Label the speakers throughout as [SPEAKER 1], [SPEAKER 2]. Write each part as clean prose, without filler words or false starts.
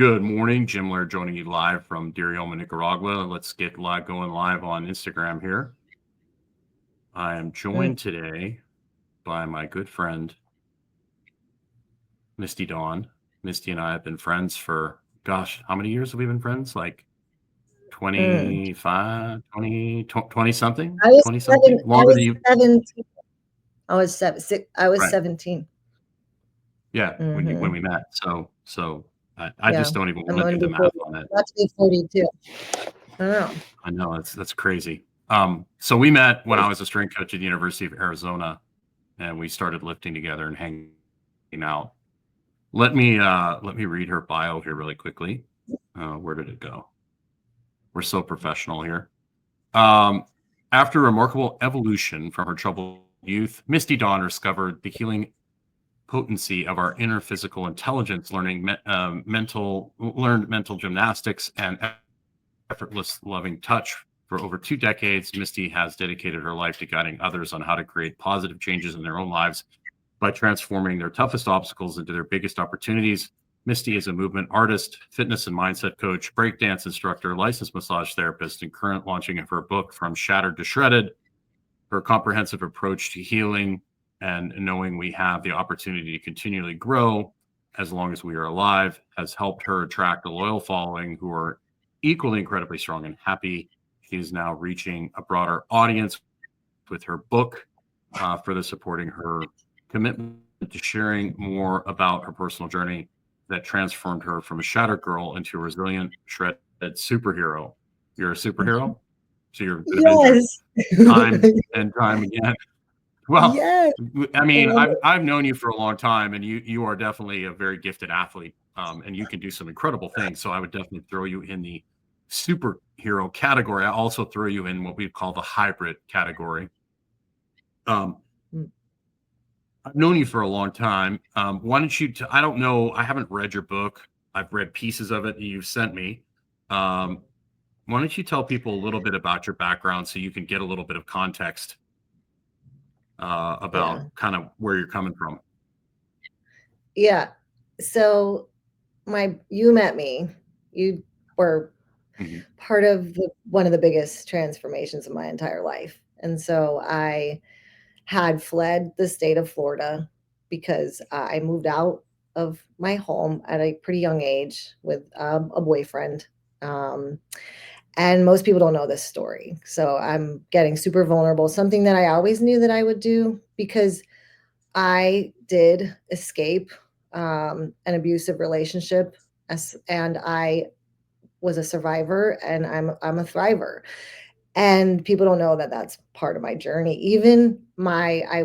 [SPEAKER 1] Good morning, Jim Lair joining you live from Dirioma, Nicaragua. Let's get going live on Instagram here. I am joined today by my good friend, Misti Dawn. Misti and I have been friends for, gosh, how many years have we been friends? Like 25, 20 something?
[SPEAKER 2] I was
[SPEAKER 1] 20 something? Longer than you.
[SPEAKER 2] 17. I was 17.
[SPEAKER 1] Yeah, when we met. So I just don't even want to do the math on it.
[SPEAKER 2] That's me 42. I know.
[SPEAKER 1] I know that's crazy. So we met when I was a strength coach at the University of Arizona, and we started lifting together and hanging out. Let me read her bio here really quickly. Where did it go? We're so professional here. After a remarkable evolution from her troubled youth, Misti Dawn discovered the healing potency of our inner physical intelligence, learned mental gymnastics and effortless loving touch. For over 2 decades, Misti has dedicated her life to guiding others on how to create positive changes in their own lives by transforming their toughest obstacles into their biggest opportunities. Misti is a movement artist, fitness and mindset coach, breakdance instructor, licensed massage therapist, and current launching of her book, From Shattered to Shredded. Her comprehensive approach to healing and knowing we have the opportunity to continually grow as long as we are alive has helped her attract a loyal following who are equally incredibly strong and happy. She is now reaching a broader audience with her book, further supporting her commitment to sharing more about her personal journey that transformed her from a shattered girl into a resilient, shredded superhero. You're a superhero? So you're an Avenger time and time again. Well,
[SPEAKER 2] Yes.
[SPEAKER 1] I mean, I've known you for a long time, and you are definitely a very gifted athlete, and you can do some incredible things. So I would definitely throw you in the superhero category. I also throw you in what we call the hybrid category. I've known you for a long time. Why don't you? I don't know. I haven't read your book. I've read pieces of it that you've sent me. Why don't you tell people a little bit about your background so you can get a little bit of context about kind of where you're coming from?
[SPEAKER 2] Yeah. So you met me. You were part of one of the biggest transformations of my entire life. And so I had fled the state of Florida because I moved out of my home at a pretty young age with a boyfriend. And most people don't know this story. So I'm getting super vulnerable, something that I always knew that I would do because I did escape an abusive relationship, and I was a survivor, and I'm a thriver. And people don't know that that's part of my journey. Even I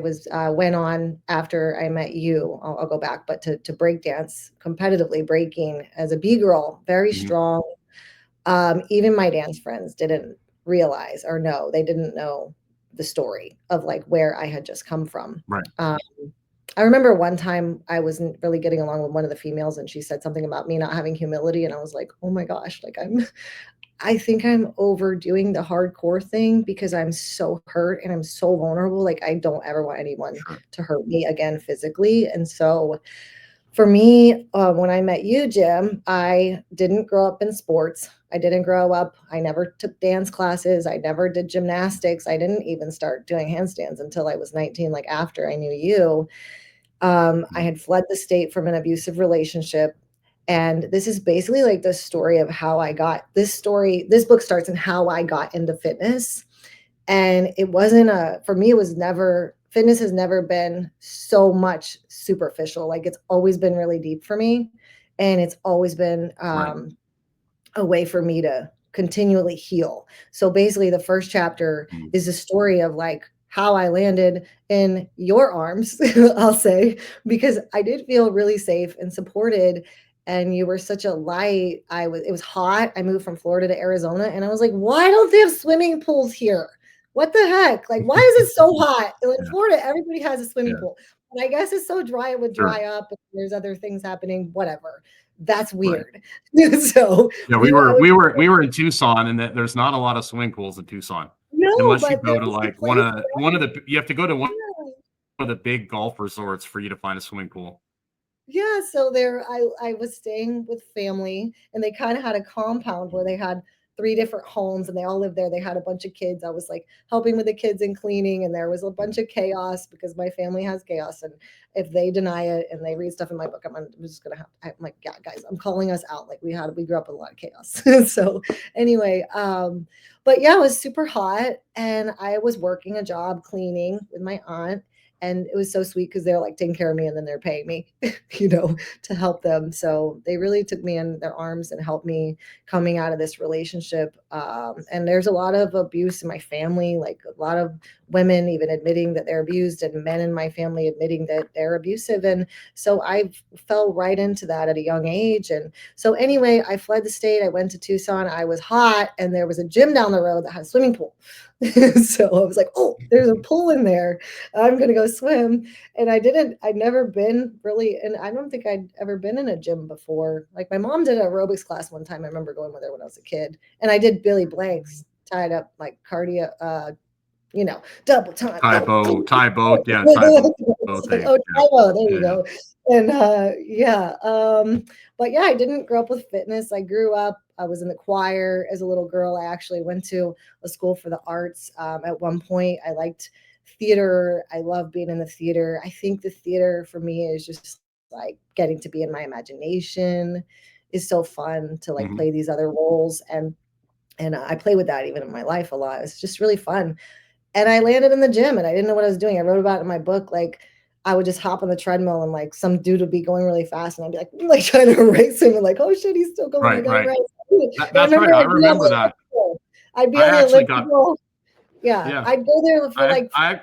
[SPEAKER 2] went on after I met you. I'll go back, but to breakdance competitively, breaking as a B girl, very strong. Even my dance friends didn't realize or know. They didn't know the story of like where I had just come from.
[SPEAKER 1] Right.
[SPEAKER 2] I remember one time I wasn't really getting along with one of the females, and she said something about me not having humility, and I was like, oh my gosh, like I think I'm overdoing the hardcore thing because I'm so hurt and I'm so vulnerable. Like I don't ever want anyone to hurt me again physically. And so for me, when I met you, Jim, I didn't grow up in sports. I didn't grow up. I never took dance classes. I never did gymnastics. I didn't even start doing handstands until I was 19, like after I knew you. I had fled the state from an abusive relationship. And this is basically like the story of how I got this story. This book starts in how I got into fitness. And it wasn't for me, it was never, fitness has never been so much superficial. Like it's always been really deep for me. And it's always been a way for me to continually heal. So basically the first chapter is a story of like how I landed in your arms, I'll say, because I did feel really safe and supported. And you were such a light. It was hot. I moved from Florida to Arizona, and I was like, why don't they have swimming pools here? What the heck? Like, why is it so hot? In Florida, everybody has a swimming pool. And I guess it's so dry, it would dry up. If there's other things happening, whatever. That's weird. So
[SPEAKER 1] yeah, we were in Tucson, and there's not a lot of swimming pools in Tucson.
[SPEAKER 2] No,
[SPEAKER 1] unless you go to like one of the you have to go to one of the big golf resorts for you to find a swimming pool.
[SPEAKER 2] Yeah, so there I was staying with family, and they kind of had a compound where they had three different homes and they all lived there. They had a bunch of kids. I was like helping with the kids and cleaning, and there was a bunch of chaos because my family has chaos. And if they deny it and they read stuff in my book, I'm just gonna have, I'm like, yeah, guys, I'm calling us out. Like we grew up with a lot of chaos. So anyway, but yeah, it was super hot, and I was working a job cleaning with my aunt, and it was so sweet because they're like taking care of me and then they're paying me, you know, to help them. So they really took me in their arms and helped me coming out of this relationship. And there's a lot of abuse in my family, like a lot of women even admitting that they're abused, and men in my family admitting that they're abusive. And so I fell right into that at a young age. And so anyway, I fled the state. I went to Tucson. I was hot, and there was a gym down the road that had a swimming pool. So I was like, oh, there's a pool in there. I'm going to go swim. And I'd never been really, and I don't think I'd ever been in a gym before. Like my mom did an aerobics class one time. I remember going with her when I was a kid. And I did Billy Blanks tied up like cardio, double time.
[SPEAKER 1] Taibo, yeah, Taibo thing.
[SPEAKER 2] Oh,
[SPEAKER 1] Yeah,
[SPEAKER 2] Taibo, there you
[SPEAKER 1] yeah.
[SPEAKER 2] go. And yeah, but yeah, I didn't grow up with fitness. I grew up, I was in the choir as a little girl. I actually went to a school for the arts. At one point, I liked theater. I love being in the theater. I think the theater for me is just like getting to be in my imagination is so fun to like
[SPEAKER 1] Mhm.
[SPEAKER 2] play these other roles. And I play with that even in my life a lot. It's just really fun. And I landed in the gym and I didn't know what I was doing. I wrote about it in my book. Like I would just hop on the treadmill and like some dude would be going really fast and I'd be like trying to race him and like, oh shit, he's still going. I
[SPEAKER 1] Right,
[SPEAKER 2] gotta
[SPEAKER 1] right.
[SPEAKER 2] race. And I
[SPEAKER 1] That's
[SPEAKER 2] remember
[SPEAKER 1] right. I
[SPEAKER 2] I'd be on
[SPEAKER 1] remember
[SPEAKER 2] the
[SPEAKER 1] that.
[SPEAKER 2] elliptical. I'd be
[SPEAKER 1] I
[SPEAKER 2] on the
[SPEAKER 1] actually got
[SPEAKER 2] elliptical. Yeah.
[SPEAKER 1] yeah.
[SPEAKER 2] I'd go there for like
[SPEAKER 1] I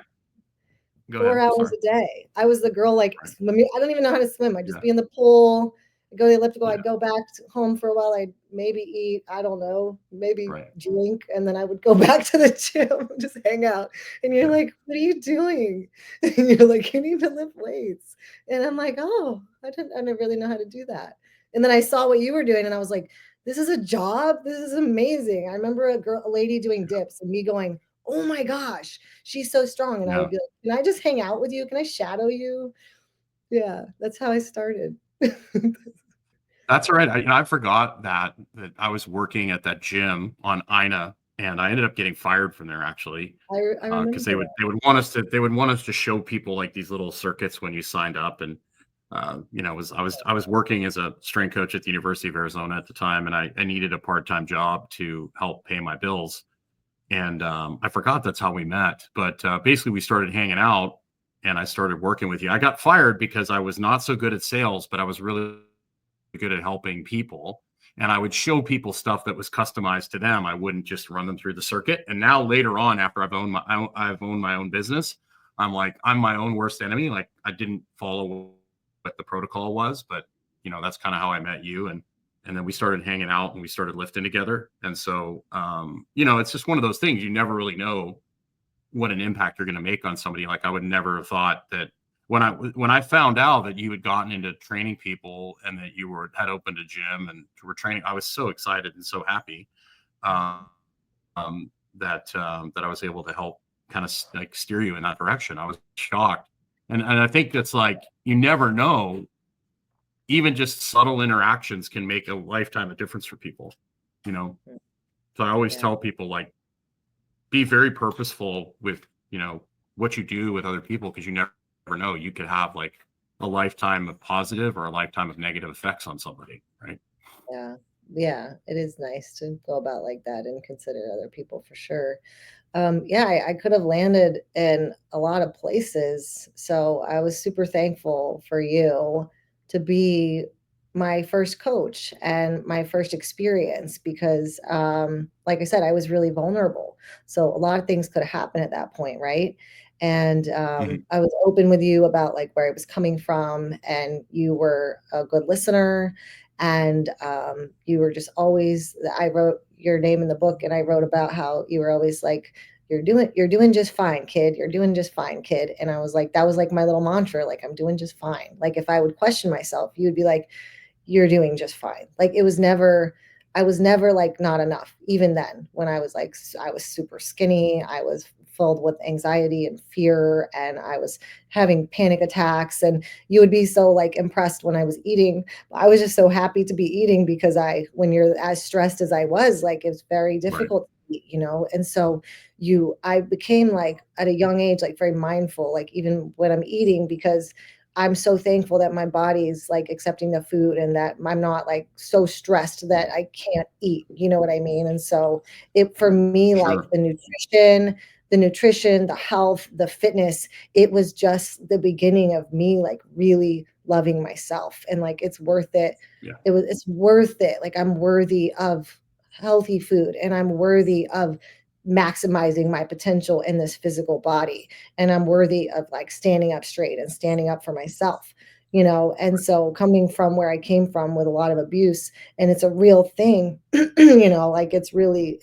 [SPEAKER 1] go
[SPEAKER 2] 4
[SPEAKER 1] ahead.
[SPEAKER 2] hours
[SPEAKER 1] Sorry.
[SPEAKER 2] a day. I was the girl like
[SPEAKER 1] Right.
[SPEAKER 2] swimming. I don't even know how to swim. I'd just
[SPEAKER 1] Yeah.
[SPEAKER 2] be in the pool, I'd go to the elliptical,
[SPEAKER 1] Yeah.
[SPEAKER 2] I'd go back home for a while, I'd maybe eat, I don't know, maybe
[SPEAKER 1] Right.
[SPEAKER 2] drink, and then I would go back to the gym, just hang out. And you're
[SPEAKER 1] Yeah.
[SPEAKER 2] like, what are you doing? And you're like, you need to lift weights. And I'm like, oh, I didn't really know how to do that. And then I saw what you were doing, and I was like, this is a job. This is amazing. I remember a lady doing dips, and me going, oh my gosh, she's so strong. And I
[SPEAKER 1] Yeah.
[SPEAKER 2] would be like, can I just hang out with you? Can I shadow you? Yeah, that's how I started.
[SPEAKER 1] That's all right. I forgot that I was working at that gym on Ina, and I ended up getting fired from there actually,
[SPEAKER 2] I
[SPEAKER 1] because
[SPEAKER 2] remember that.
[SPEAKER 1] they would want us to show people like these little circuits when you signed up, and I was working as a strength coach at the University of Arizona at the time, and I needed a part time job to help pay my bills, and I forgot that's how we met, but basically we started hanging out, and I started working with you. I got fired because I was not so good at sales, but I was really good at helping people, and I would show people stuff that was customized to them. I wouldn't just run them through the circuit. And now later on, after I've owned my own business, I'm like, I'm my own worst enemy. Like I didn't follow what the protocol was, but that's kind of how I met you. And then we started hanging out and we started lifting together. And so it's just one of those things you never really know what an impact you're going to make on somebody. Like I would never have thought that when I found out that you had gotten into training people and that you had opened a gym and were training, I was so excited and so happy um, that I was able to help kind of like steer you in that direction. I was shocked, and I think that's like you never know. Even just subtle interactions can make a lifetime of difference for people. You know, so I always
[SPEAKER 2] Yeah.
[SPEAKER 1] tell people like be very purposeful with what you do with other people, because you never know, you could have like a lifetime of positive or a lifetime of negative effects on somebody, right?
[SPEAKER 2] Yeah. Yeah. It is nice to go about like that and consider other people for sure. Yeah, I could have landed in a lot of places. So I was super thankful for you to be my first coach and my first experience because, like I said, I was really vulnerable. So a lot of things could have happened at that point, right? And
[SPEAKER 1] Mhm.
[SPEAKER 2] I was open with you about like where I was coming from, and you were a good listener. And you were just always, I wrote your name in the book and I wrote about how you were always like, you're doing just fine, kid. You're doing just fine, kid. And I was like, that was like my little mantra, like I'm doing just fine. Like if I would question myself, you would be like, you're doing just fine. Like it was never I was never like not enough. Even then, when I was like, I was super skinny, I was filled with anxiety and fear, and I was having panic attacks. And you would be so like impressed when I was eating. I was just so happy to be eating because when you're as stressed as I was, like it's very
[SPEAKER 1] Right.
[SPEAKER 2] difficult to eat, And so I became like at a young age, like very mindful, like even when I'm eating, because I'm so thankful that my body's like accepting the food and that I'm not like so stressed that I can't eat. You know what I mean? And so for me, like
[SPEAKER 1] Sure.
[SPEAKER 2] the nutrition, the health, the fitness, it was just the beginning of me like really loving myself. And like it's worth it.
[SPEAKER 1] Yeah.
[SPEAKER 2] It's worth it. Like I'm worthy of healthy food and I'm worthy of maximizing my potential in this physical body, and I'm worthy of like standing up straight and standing up for myself. And so coming from where I came from with a lot of abuse, and it's a real thing, like it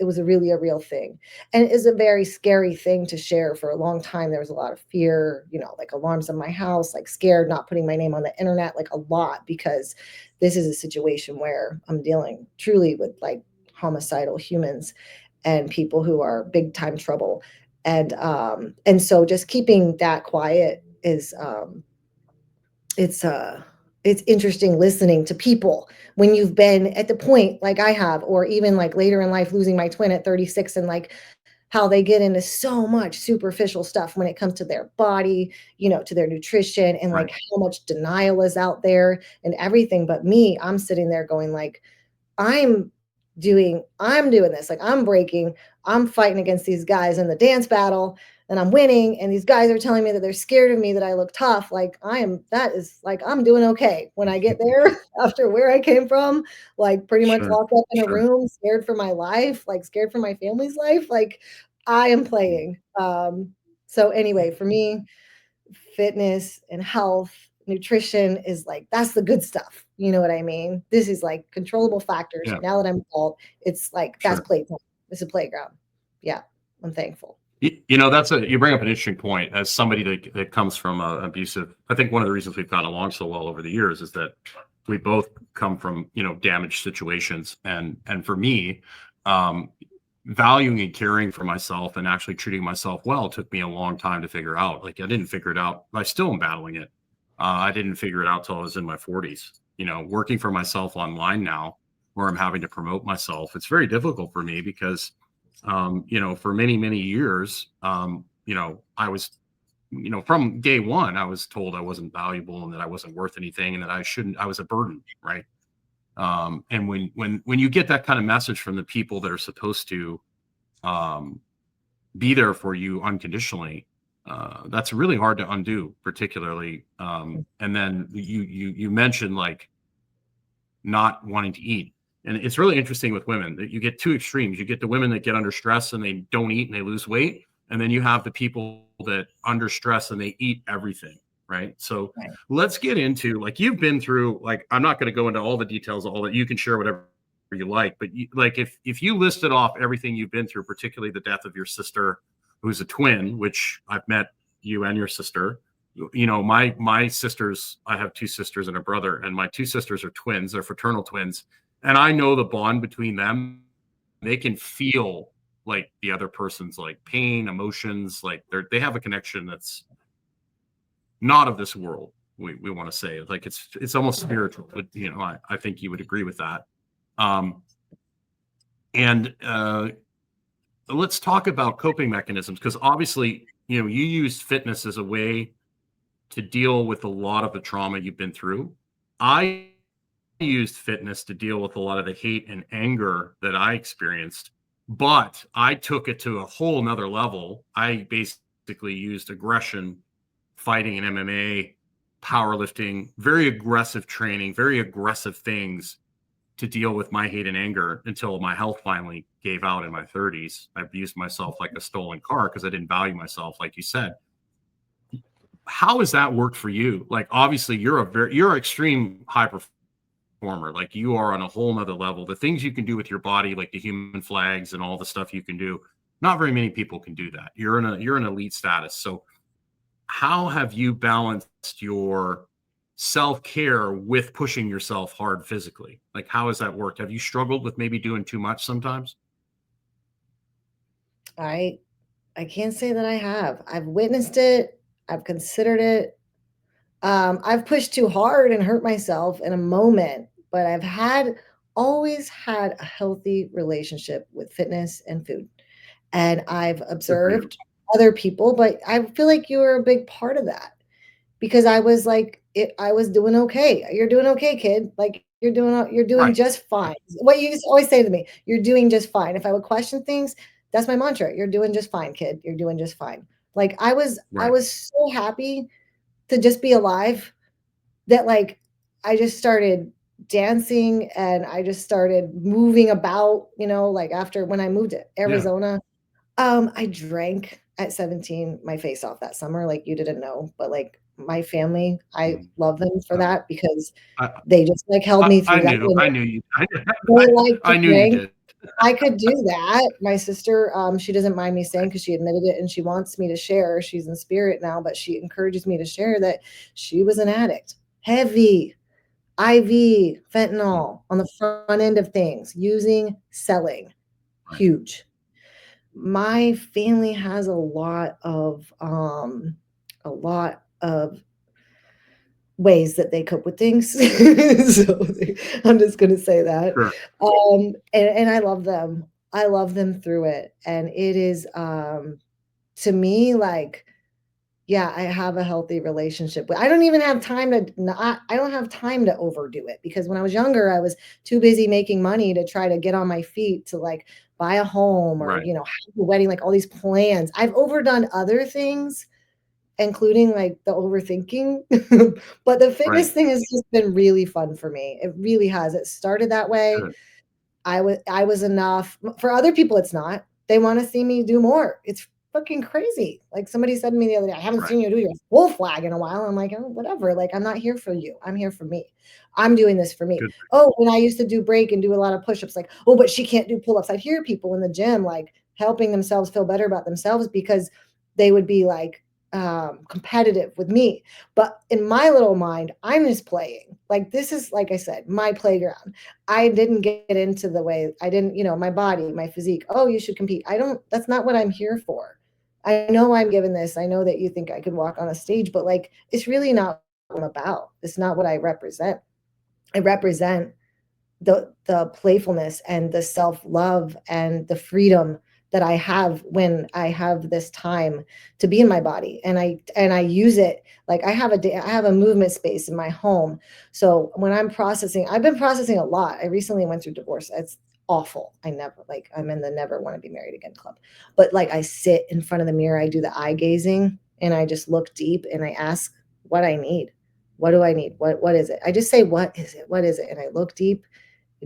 [SPEAKER 2] was really a real thing. And it is a very scary thing to share. For a long time there was a lot of fear, like alarms in my house, like scared, not putting my name on the internet, like a lot, because this is a situation where I'm dealing truly with like homicidal humans and people who are big time trouble. And so just keeping that quiet is it's it's interesting listening to people when you've been at the point like I have, or even like later in life losing my twin at 36, and like how they get into so much superficial stuff when it comes to their body, to their nutrition, and like
[SPEAKER 1] Right.
[SPEAKER 2] how much denial is out there and everything. But me, I'm sitting there going like, I'm I'm doing this. Like I'm fighting against these guys in the dance battle, and I'm winning. And these guys are telling me that they're scared of me, that I look tough. Like that is like, I'm doing okay when I get there after where I came from, like pretty much
[SPEAKER 1] Sure.
[SPEAKER 2] locked up in a
[SPEAKER 1] Sure.
[SPEAKER 2] room, scared for my life, like scared for my family's life. Like I am playing. So anyway, for me, fitness and health, nutrition is like, that's the good stuff. You know what I mean? This is like controllable factors.
[SPEAKER 1] Yeah.
[SPEAKER 2] Now that I'm adult, it's like that's
[SPEAKER 1] Sure.
[SPEAKER 2] playtime. It's a playground. Yeah, I'm thankful.
[SPEAKER 1] You bring up an interesting point. As somebody that comes from abusive, I think one of the reasons we've gotten along so well over the years is that we both come from damaged situations, and for me, um, valuing and caring for myself and actually treating myself well took me a long time to figure out. Like I didn't figure it out. I still am battling it. I didn't figure it out till I was in my 40s. Working for myself online now, where I'm having to promote myself, it's very difficult for me because for many, many years, I was, from day one, I was told I wasn't valuable and that I wasn't worth anything and that I was a burden. Right. And when you get that kind of message from the people that are supposed to, um, be there for you unconditionally, that's really hard to undo, particularly. And then you mentioned like not wanting to eat. And it's really interesting with women that you get two extremes. You get the women that get under stress and they don't eat and they lose weight. And then you have the people that under stress and they eat everything. Right. So
[SPEAKER 2] Right.
[SPEAKER 1] let's get into, like, you've been through, like, I'm not going to go into all the details, all that. You can share whatever you like, but like if you listed off everything you've been through, particularly the death of your sister, who's a twin, which I've met you and your sister. My sisters, I have two sisters and a brother, and my two sisters are twins. They're fraternal twins, and I know the bond between them. They can feel like the other person's like pain, emotions, like they have a connection that's not of this world. We want to say, like, it's almost spiritual, but I think you would agree with that. um and let's talk about coping mechanisms, because obviously you use fitness as a way to deal with a lot of the trauma you've been through. I used fitness to deal with a lot of the hate and anger that I experienced, but I took it to a whole nother level. I basically used aggression, fighting in MMA, powerlifting, very aggressive training, very aggressive things to deal with my hate and anger until my health finally gave out in my 30s. I abused myself like a stolen car because I didn't value myself, like you said. How has that worked for you? Like, obviously you're an extreme high performer. Like, you are on a whole nother level. The things you can do with your body, like the human flags and all the stuff you can do, not very many people can do that. You're an elite status. So how have you balanced your self-care with pushing yourself hard physically? Like, how has that worked? Have you struggled with maybe doing too much sometimes?
[SPEAKER 2] I I can't say that I have. I've witnessed it. I've considered it. I've pushed too hard and hurt myself in a moment, but I've had always had a healthy relationship with fitness and food. And I've
[SPEAKER 1] Good for you.
[SPEAKER 2] observed other people, but I feel like you were a big part of that because I was like, I was doing okay. You're doing okay, kid. Like you're doing
[SPEAKER 1] Right.
[SPEAKER 2] just fine. What you used to always say to me, you're doing just fine. If I would question things, that's my mantra. You're doing just fine, kid. You're doing just fine. Like I
[SPEAKER 1] Right.
[SPEAKER 2] was so happy to just be alive that like I just started dancing and I just started moving about, like after when I moved to
[SPEAKER 1] Yeah.
[SPEAKER 2] Arizona, I drank at 17 my face off that summer, like you didn't know, but like my family, I
[SPEAKER 1] Mhm.
[SPEAKER 2] love them for
[SPEAKER 1] Uh,
[SPEAKER 2] that because
[SPEAKER 1] I,
[SPEAKER 2] they just like held me
[SPEAKER 1] I
[SPEAKER 2] through that.
[SPEAKER 1] knew, I knew you.
[SPEAKER 2] They like to
[SPEAKER 1] I knew you
[SPEAKER 2] drink.
[SPEAKER 1] did.
[SPEAKER 2] I could do that. My sister, she doesn't mind me saying because she admitted it and she wants me to share. She's in spirit now, but she encourages me to share that she was an addict, heavy IV,
[SPEAKER 1] Mm,
[SPEAKER 2] fentanyl on the front end of things, using, selling,
[SPEAKER 1] right.
[SPEAKER 2] huge. My family has a lot of ways that they cope with things. So I'm just gonna say that.
[SPEAKER 1] Sure.
[SPEAKER 2] And I love them. I love them through it. And it is to me like, yeah, I have a healthy relationship. But I don't even have time to not, I don't have time to overdo it because when I was younger, I was too busy making money to try to get on my feet to like buy a home or,
[SPEAKER 1] Right.
[SPEAKER 2] have a wedding, like all these plans. I've overdone other things, including like the overthinking. But the fitness
[SPEAKER 1] Right.
[SPEAKER 2] thing has just been really fun for me. It really has. It started that way.
[SPEAKER 1] Good.
[SPEAKER 2] I was enough. For other people, it's not. They wanna see me do more. It's fucking crazy. Like, somebody said to me the other day, "I haven't
[SPEAKER 1] Right.
[SPEAKER 2] seen you do your full flag in a while." I'm like, "Oh, whatever. Like, I'm not here for you. I'm here for me. I'm doing this for me."
[SPEAKER 1] Good.
[SPEAKER 2] Oh, when I used to do break and do a lot of push-ups, like, "Oh, but she can't do pull-ups." I'd hear people in the gym, like, helping themselves feel better about themselves because they would be, like, competitive with me. But in my little mind, I'm just playing. Like, this is, like I said, my playground. I didn't get into the way I didn't, my body, my physique. Oh, you should compete. I don't, that's not what I'm here for. I know I'm given this. I know that you think I could walk on a stage, but like, it's really not what I'm about. It's not what I represent. I represent the playfulness and the self-love and the freedom that I have when I have this time to be in my body and I use it like I have a movement space in my home. So when I've been processing a lot. I recently went through divorce. It's awful. I'm in the never want to be married again club. But like I sit in front of the mirror, I do the eye gazing and I just look deep and I ask what I need. What do I need? What is it? I just say what is it? What is it? And I look deep,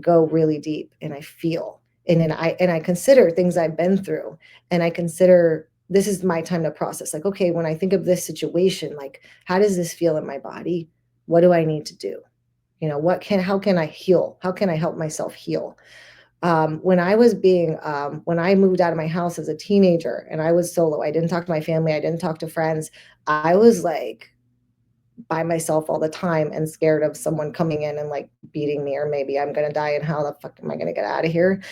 [SPEAKER 2] go really deep, and I feel, and then I consider things I've been through, and I consider this is my time to process. Like, okay, when I think of this situation, like, how does this feel in my body? What do I need to do? How can I heal? How can I help myself heal? When I moved out of my house as a teenager and I was solo, I didn't talk to my family, I didn't talk to friends. I was like by myself all the time and scared of someone coming in and like beating me, or maybe I'm going to die and how the fuck am I going to get out of here?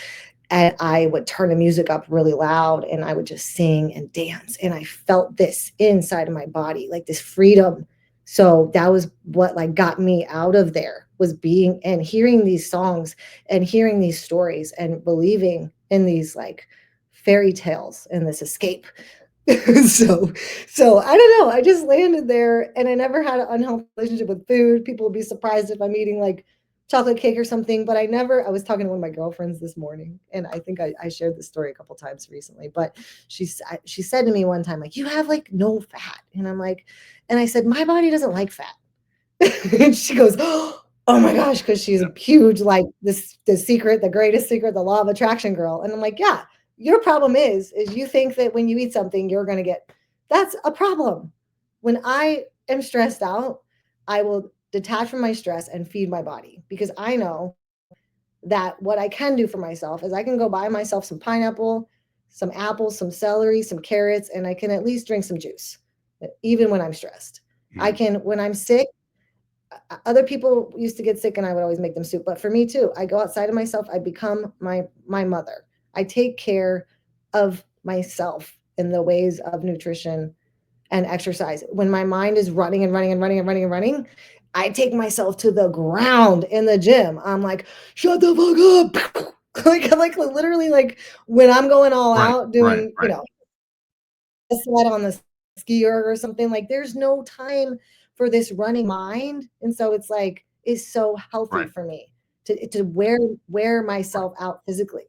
[SPEAKER 2] And I would turn the music up really loud and I would just sing and dance. And I felt this inside of my body, like this freedom. So that was what like got me out of there, was being and hearing these songs and hearing these stories and believing in these like fairy tales and this escape. so so I don't know. I just landed there and I never had an unhealthy relationship with food. People would be surprised if I'm eating like chocolate cake or something, but I was talking to one of my girlfriends this morning, and I think I shared this story a couple times recently, but she said to me one time, like, you have like no fat. And I'm like, and I said, my body doesn't like fat. And she goes, oh my gosh, because she's
[SPEAKER 1] Yeah.
[SPEAKER 2] a huge, like the secret, the greatest secret, the law of attraction girl. And I'm like, yeah, your problem is you think that when you eat something, you're gonna get that's a problem. When I am stressed out, I will detach from my stress and feed my body because I know that what I can do for myself is I can go buy myself some pineapple, some apples, some celery, some carrots, and I can at least drink some juice, even when I'm stressed. I
[SPEAKER 1] Mhm.
[SPEAKER 2] can, when I'm sick, other people used to get sick and I would always make them soup, but for me too, I go outside of myself. I become my mother. I take care of myself in the ways of nutrition and exercise. When my mind is running and running and running and running and running, I take myself to the ground in the gym. I'm like, shut the fuck up. like literally, like when I'm going all
[SPEAKER 1] Right,
[SPEAKER 2] out
[SPEAKER 1] right,
[SPEAKER 2] doing,
[SPEAKER 1] right,
[SPEAKER 2] a sled on the ski erg or something, like there's no time for this running mind. And so it's like, it's so healthy
[SPEAKER 1] right,
[SPEAKER 2] for me to wear
[SPEAKER 1] right,
[SPEAKER 2] myself out physically.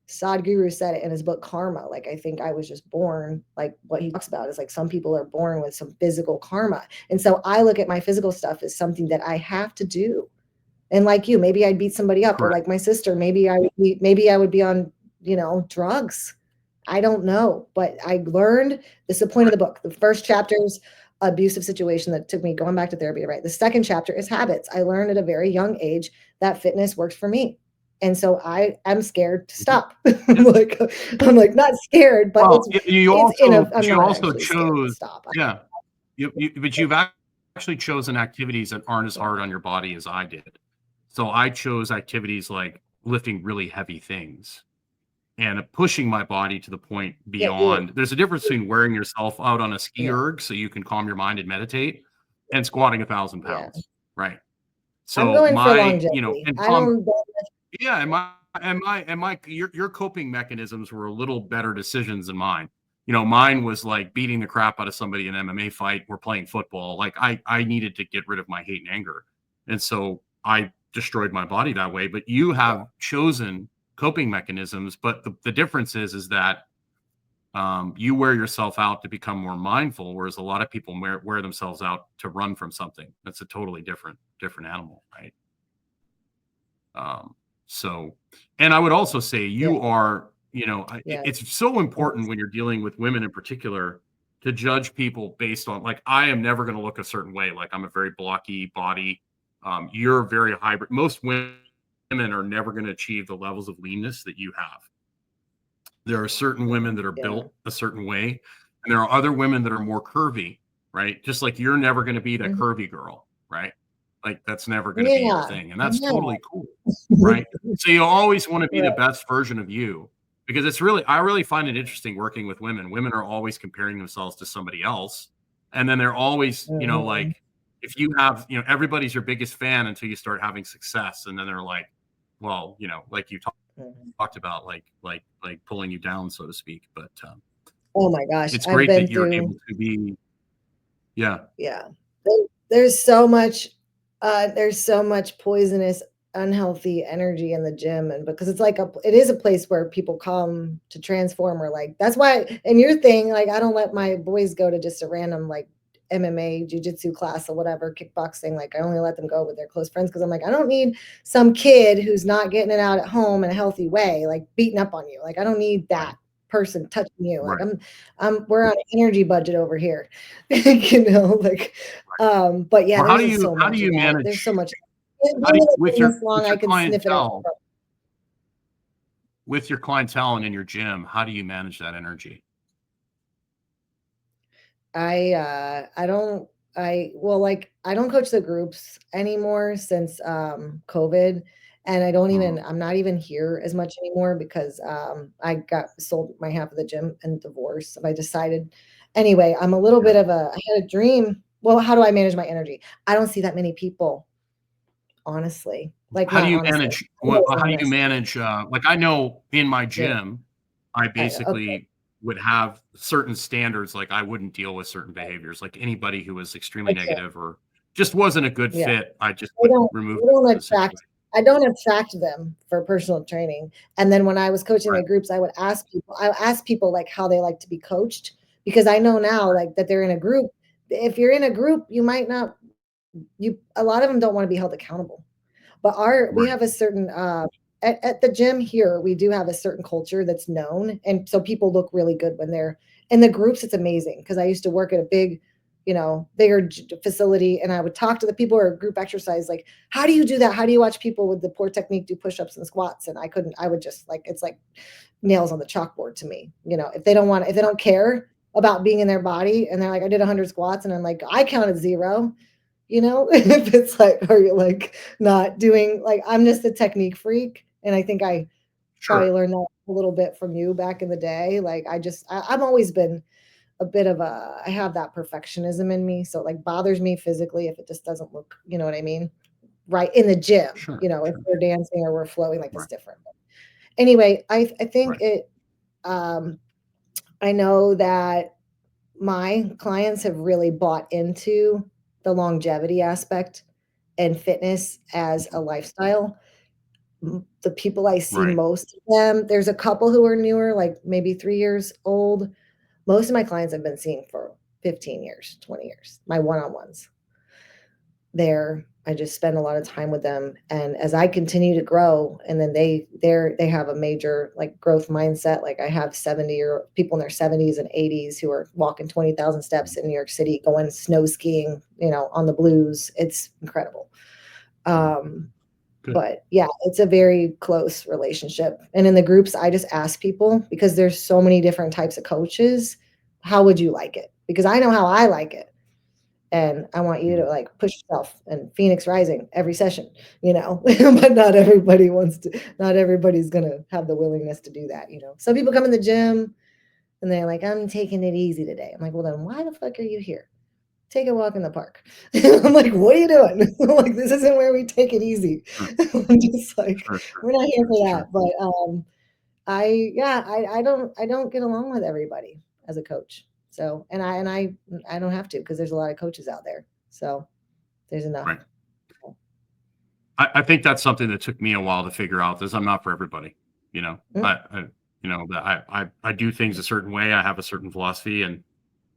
[SPEAKER 2] Sadhguru said it in his book Karma. Like, I think I was just born, like what he talks about is like some people are born with some physical karma. And so I look at my physical stuff as something that I have to do. And like you, maybe I'd beat somebody up, or
[SPEAKER 1] correct,
[SPEAKER 2] like my sister, maybe I would be on, drugs. I don't know, but I learned this is the point of
[SPEAKER 1] right,
[SPEAKER 2] the book. The first chapter's abusive situation that took me going back to therapy to write. The second chapter is habits. I learned at a very young age that fitness works for me. And so I am scared to
[SPEAKER 1] mhm,
[SPEAKER 2] stop.
[SPEAKER 1] yeah.
[SPEAKER 2] I'm like not scared, but
[SPEAKER 1] Well,
[SPEAKER 2] it's in a I'm
[SPEAKER 1] you
[SPEAKER 2] not
[SPEAKER 1] also
[SPEAKER 2] actually scared to
[SPEAKER 1] chose,
[SPEAKER 2] stop.
[SPEAKER 1] yeah, but you've actually chosen activities that aren't as hard on your body as I did. So I chose activities like lifting really heavy things and pushing my body to the point
[SPEAKER 2] Yeah, you,
[SPEAKER 1] beyond. There's a difference between wearing yourself out on a ski
[SPEAKER 2] yeah,
[SPEAKER 1] erg so you can calm your mind and meditate, and squatting 1,000
[SPEAKER 2] yeah.
[SPEAKER 1] pounds, right?
[SPEAKER 2] I'm
[SPEAKER 1] So
[SPEAKER 2] going for
[SPEAKER 1] my,
[SPEAKER 2] longevity.
[SPEAKER 1] and
[SPEAKER 2] I
[SPEAKER 1] calm,
[SPEAKER 2] don't.
[SPEAKER 1] yeah, your coping mechanisms were a little better decisions than mine. Mine was like beating the crap out of somebody in an MMA fight or playing football. Like I needed to get rid of my hate and anger. And so I destroyed my body that way. But you
[SPEAKER 2] Yeah,
[SPEAKER 1] have chosen coping mechanisms. But the difference is that you wear yourself out to become more mindful, whereas a lot of people wear themselves out to run from something. That's a totally different animal, right? Um, so, and I would also say
[SPEAKER 2] yeah,
[SPEAKER 1] you are,
[SPEAKER 2] yeah.
[SPEAKER 1] it's so important
[SPEAKER 2] Yes.
[SPEAKER 1] when you're dealing with women in particular to judge people based on, like, I am never going to look a certain way. Like, I'm a very blocky body. You're very hybrid. Most women are never going to achieve the levels of leanness that you have. There are certain women that are
[SPEAKER 2] Yeah.
[SPEAKER 1] built a certain way, and there are other women that are more curvy, right? Just like you're never going to be that
[SPEAKER 2] Mhm.
[SPEAKER 1] curvy girl, right? Like that's never going to be your
[SPEAKER 2] Yeah.
[SPEAKER 1] thing, and that's
[SPEAKER 2] Yeah.
[SPEAKER 1] totally cool, right? So you always want to be the
[SPEAKER 2] Right.
[SPEAKER 1] best version of you because I really find it interesting working with women. Women are always comparing themselves to somebody else, and then they're always,
[SPEAKER 2] Mhm.
[SPEAKER 1] like if you have, everybody's your biggest fan until you start having success, and then they're like, well, like you
[SPEAKER 2] Mhm.
[SPEAKER 1] talked about, like pulling you down, so to speak. But
[SPEAKER 2] Oh my gosh,
[SPEAKER 1] it's
[SPEAKER 2] I've
[SPEAKER 1] great that
[SPEAKER 2] been
[SPEAKER 1] you're
[SPEAKER 2] through,
[SPEAKER 1] able to be, yeah,
[SPEAKER 2] yeah. There's so much there's so much poisonous, unhealthy energy in the gym, and because it is a place where people come to transform, or like that's why, and your thing, like I don't let my boys go to just a random like MMA, jujitsu class or whatever, kickboxing. Like I only let them go with their close friends because I'm like, I don't need some kid who's not getting it out at home in a healthy way, like beating up on you. Like I don't need
[SPEAKER 1] right,
[SPEAKER 2] that person touching you. Like
[SPEAKER 1] right,
[SPEAKER 2] we're on an energy budget over here. Like
[SPEAKER 1] right.
[SPEAKER 2] but yeah,
[SPEAKER 1] Well,
[SPEAKER 2] there's just so
[SPEAKER 1] how do
[SPEAKER 2] much of
[SPEAKER 1] you
[SPEAKER 2] that. There's so
[SPEAKER 1] manage,
[SPEAKER 2] much. Being in this long,
[SPEAKER 1] with
[SPEAKER 2] I
[SPEAKER 1] your
[SPEAKER 2] can sniff it out.
[SPEAKER 1] clientele and in your gym? How do you manage that energy?
[SPEAKER 2] I don't like I don't coach the groups anymore since COVID, and
[SPEAKER 1] Mm,
[SPEAKER 2] I'm not even here as much anymore because I got sold my half of the gym and divorced. So I decided anyway, I'm a little
[SPEAKER 1] yeah.
[SPEAKER 2] bit of a I had a dream. Well, how do I manage my energy? I don't see that many people, honestly. Like
[SPEAKER 1] How do
[SPEAKER 2] not
[SPEAKER 1] you
[SPEAKER 2] honestly.
[SPEAKER 1] manage?
[SPEAKER 2] I'm always
[SPEAKER 1] How do you
[SPEAKER 2] honest.
[SPEAKER 1] manage? Like I know in my
[SPEAKER 2] Yeah.
[SPEAKER 1] gym, I
[SPEAKER 2] Okay.
[SPEAKER 1] basically would have certain standards. Like I wouldn't deal with certain behaviors. Like anybody who was extremely
[SPEAKER 2] Okay.
[SPEAKER 1] negative or just wasn't a good
[SPEAKER 2] Yeah.
[SPEAKER 1] fit, I just
[SPEAKER 2] I
[SPEAKER 1] would
[SPEAKER 2] don't
[SPEAKER 1] remove
[SPEAKER 2] I
[SPEAKER 1] them
[SPEAKER 2] don't
[SPEAKER 1] from the
[SPEAKER 2] attract
[SPEAKER 1] situation.
[SPEAKER 2] I don't attract them for personal training. And then when I was coaching
[SPEAKER 1] Right.
[SPEAKER 2] the groups, I would ask people like how they like to be coached because I know now like that they're in a group. If you're in a group, you might not you a lot of them don't want to be held accountable. But we
[SPEAKER 1] Right.
[SPEAKER 2] have a certain at the gym here, we do have a certain culture that's known. And so people look really good when they're in the groups. It's amazing because I used to work at a big, bigger facility, and I would talk to the people or group exercise, like, how do you do that? How do you watch people with the poor technique do push-ups and squats? And I would just like, it's like nails on the chalkboard to me. If they don't care about being in their body and they're like, I did 100 squats and I'm like, I counted zero. if it's like, are you like not doing, like, I'm just a technique freak. And I think I probably
[SPEAKER 1] Sure.
[SPEAKER 2] learned that a little bit from you back in the day. Like, I've always been a bit of I have that perfectionism in me. So it like bothers me physically if it just doesn't look, you know what I mean? Right in the gym,
[SPEAKER 1] Sure.
[SPEAKER 2] if
[SPEAKER 1] Sure.
[SPEAKER 2] we're dancing or we're flowing, like it's
[SPEAKER 1] Right.
[SPEAKER 2] different. But anyway, I think
[SPEAKER 1] Right.
[SPEAKER 2] um, I know that my clients have really bought into the longevity aspect and fitness as a
[SPEAKER 1] Mhm.
[SPEAKER 2] lifestyle. The people I see
[SPEAKER 1] Right.
[SPEAKER 2] most of them, there's a couple who are newer, like maybe 3 years old. Most of my clients I've been seeing for 15 years, 20 years, my one-on-ones. I just spend a lot of time with them. And as I continue to grow, and then they have a major like growth mindset. Like I have 70 or people in their 70s and 80s who are walking 20,000 steps
[SPEAKER 1] Mhm.
[SPEAKER 2] in New York City, going snow skiing, on the blues. It's incredible.
[SPEAKER 1] Mhm.
[SPEAKER 2] Um,
[SPEAKER 1] Good.
[SPEAKER 2] but yeah, it's a very close relationship. And in the groups, I just ask people because there's so many different types of coaches. How would you like it? Because I know how I like it. And I want you to
[SPEAKER 1] Mhm.
[SPEAKER 2] like push yourself and Phoenix Rising every session, but not everybody's gonna have the willingness to do that. Some people come in the gym and they're like, I'm taking it easy today. I'm like, well, then why the fuck are you here? Take a walk in the park. I'm like, what are you doing? Like, this isn't where we take it easy.
[SPEAKER 1] Sure.
[SPEAKER 2] I'm just like,
[SPEAKER 1] Sure. Sure.
[SPEAKER 2] we're not here for
[SPEAKER 1] Sure.
[SPEAKER 2] that. But I don't get along with everybody as a coach. So, and I don't have to because there's a lot of coaches out there. So there's enough.
[SPEAKER 1] Right. I think that's something that took me a while to figure out. Is I'm not for everybody. You know,
[SPEAKER 2] Mm.
[SPEAKER 1] that I do things a certain way. I have a certain philosophy, and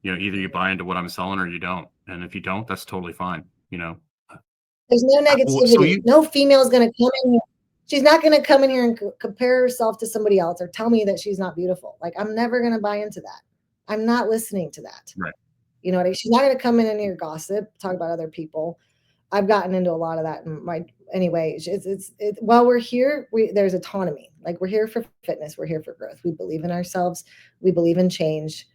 [SPEAKER 1] either you buy into what I'm selling or you don't. And if you don't, that's totally fine.
[SPEAKER 2] There's no
[SPEAKER 1] So
[SPEAKER 2] negativity.
[SPEAKER 1] you
[SPEAKER 2] No female is going to come in here. She's not going to come in here and compare herself to somebody else or tell me that she's not beautiful. Like, I'm never going to buy into that. I'm not listening to that.
[SPEAKER 1] right.
[SPEAKER 2] You know what I mean? She's not going to come in here gossip, talk about other people. I've gotten into a lot of that in my anyway. While we're here, there's autonomy. Like we're here for fitness, we're here for growth. We believe in ourselves, we believe in change.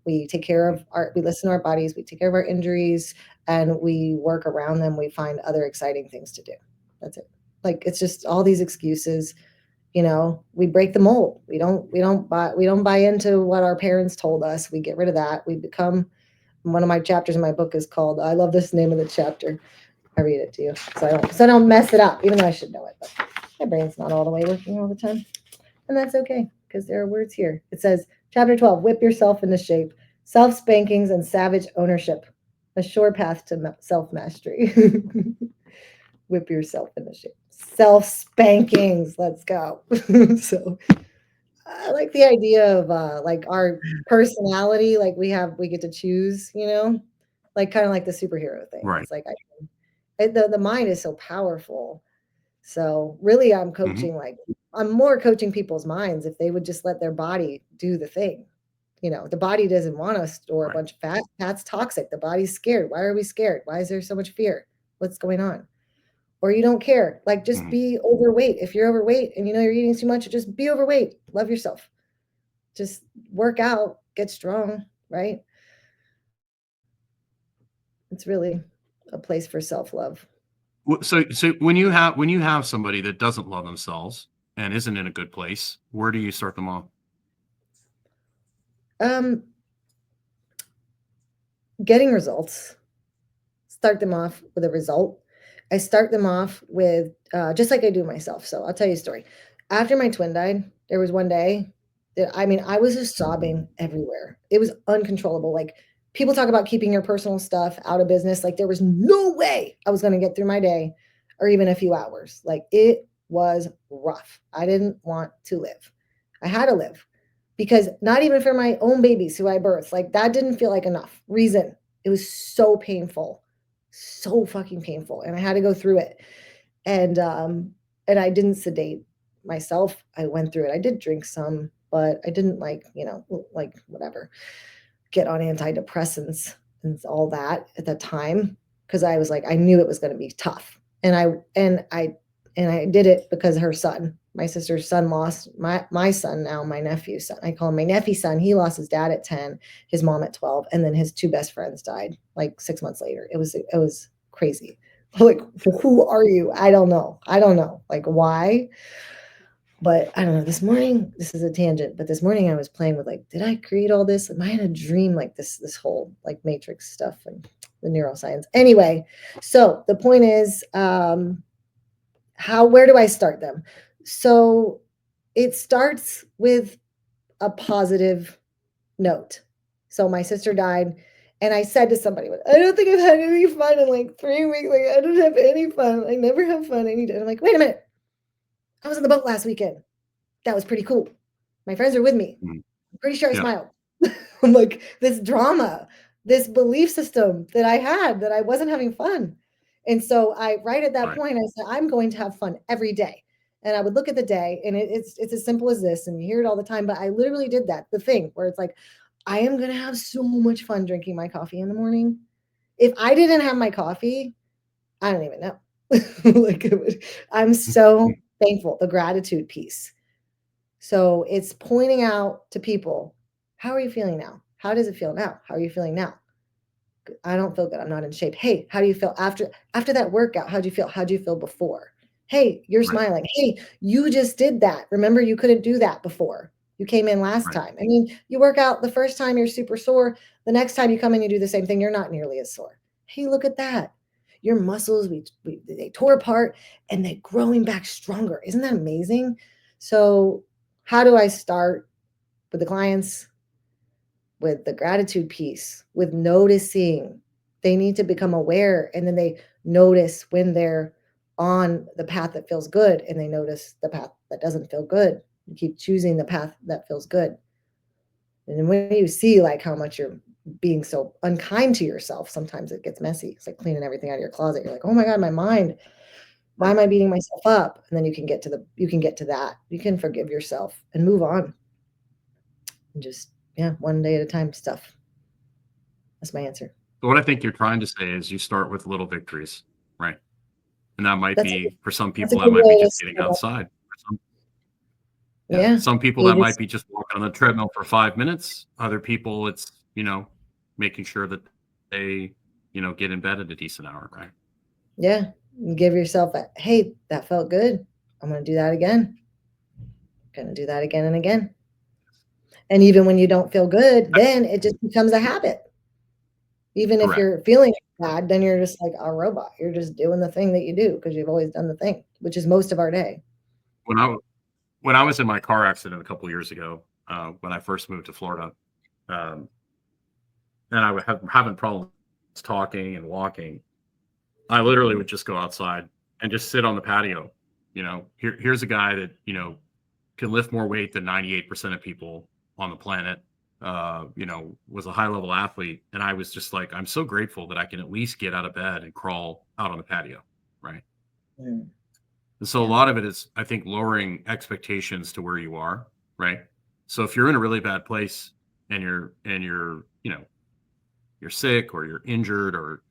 [SPEAKER 2] We take care of we listen to our bodies, we take care of our injuries, and we work around them. We find other exciting things to do. That's it. Like it's just all these excuses. We break the mold. We don't buy into what our parents told us. We get rid of that. We become one of my chapters in my book is called, I love this name of the chapter. I read it to you so I don't mess it up, even though I should know it. But my brain's not all the way working all the time. And that's okay because there are words here. It says, Chapter 12, whip yourself into shape, self spankings and savage ownership, a sure path to self mastery. Whip yourself into shape. Self spankings. Let's go. So I like the idea of like our personality, like we get to choose, like kind of like the superhero thing.
[SPEAKER 1] Right.
[SPEAKER 2] It's like the mind is so powerful. So really,
[SPEAKER 1] Hmm.
[SPEAKER 2] I'm more coaching people's minds if they would just let their body do the thing. The body doesn't want to store a
[SPEAKER 1] Right.
[SPEAKER 2] bunch of fat. That's toxic. The body's scared. Why are we scared? Why is there so much fear? What's going on? Or you don't care. Like just
[SPEAKER 1] Hmm.
[SPEAKER 2] be overweight. If you're overweight and you're eating too much, just be overweight. Love yourself. Just work out, get strong, right? It's really a place for self-love.
[SPEAKER 1] So when you have somebody that doesn't love themselves and isn't in a good place, where do you start them off?
[SPEAKER 2] Um, Getting results. Start them off with a result. I start them off with just like I do myself. So I'll tell you a story. After my twin died, there was one day that I was just sobbing everywhere. It was uncontrollable. Like people talk about keeping your personal stuff out of business. Like there was no way I was going to get through my day or even a few hours. Like it was rough. I didn't want to live. I had to live because not even for my own babies who I birthed, like that didn't feel like enough reason. It was so fucking painful, and I had to go through it. And I didn't sedate myself. I went through it. I did drink some, but I didn't like whatever, get on antidepressants and all that at the time because I knew it was going to be tough. And I did it because her son, My sister's son lost my son now, my nephew's son. I call him my nephew's son. He lost his dad at 10, his mom at 12, and then his two best friends died like 6 months later. It was crazy. Like, who are you? I don't know. Like, why? But I don't know. This morning, this is a tangent, but this morning I was playing with like, did I create all this? Am I in a dream? Like this whole like matrix stuff and the neuroscience. Anyway, so the point is, where do I start them? So it starts with a positive note. So my sister died, and I said to somebody, I don't think I've had any fun in like 3 weeks. Like, I don't have any fun. I never have fun any day. I'm like, wait a minute. I was on the boat last weekend. That was pretty cool. My friends are with me. I'm pretty sure I smiled. I'm like, this drama, this belief system that I had, that I wasn't having fun. And so right at that point, I said, I'm going to have fun every day. And I would look at the day, and it's as simple as this, and you hear it all the time, but I literally did that. The thing where it's like, I am going to have so much fun drinking my coffee in the morning. If I didn't have my coffee, I don't even know. Like, I'm so thankful, the gratitude piece. So it's pointing out to people, how are you feeling now? How does it feel now? How are you feeling now? I don't feel good. I'm not in shape. Hey, how do you feel after that workout? How'd you feel? How'd you feel before? Hey, you're smiling. Hey, you just did that. Remember, you couldn't do that before. You came in last time. I mean, you work out the first time, you're super sore. The next time you come in, you do the same thing. You're not nearly as sore. Hey, look at that. Your muscles, they tore apart and they're growing back stronger. Isn't that amazing? So how do I start with the clients? With the gratitude piece, with noticing. They need to become aware, and then they notice when they're on the path that feels good, and they notice the path that doesn't feel good. You keep choosing the path that feels good. And then when you see like how much you're being so unkind to yourself, sometimes it gets messy. It's like cleaning everything out of your closet. You're like, oh my God, my mind. Why am I beating myself up? And then you can get to that. You can forgive yourself and move on. And just, one day at a time stuff. That's my answer.
[SPEAKER 1] So what I think you're trying to say is you start with little victories, right? And that might be, for some people, that might be just getting outside. Some people that might be just walking on the treadmill for 5 minutes. Other people, it's, making sure that they, get in bed at a decent hour, right?
[SPEAKER 2] Yeah. You give yourself hey, that felt good. I'm going to do that again. Going to do that again and again. And even when you don't feel good, then it just becomes a habit. Even if you're feeling bad, then you're just like a robot. You're just doing the thing that you do because you've always done the thing, which is most of our day.
[SPEAKER 1] When I was in my car accident a couple of years ago, when I first moved to Florida, and I was having problems talking and walking, I literally would just go outside and just sit on the patio. Here's a guy that, can lift more weight than 98% of people on the planet, was a high level athlete. And I was just like, I'm so grateful that I can at least get out of bed and crawl out on the patio. Right. And so a lot of it is, I think, lowering expectations to where you are. Right. So if you're in a really bad place and you're, you're sick or you're injured or,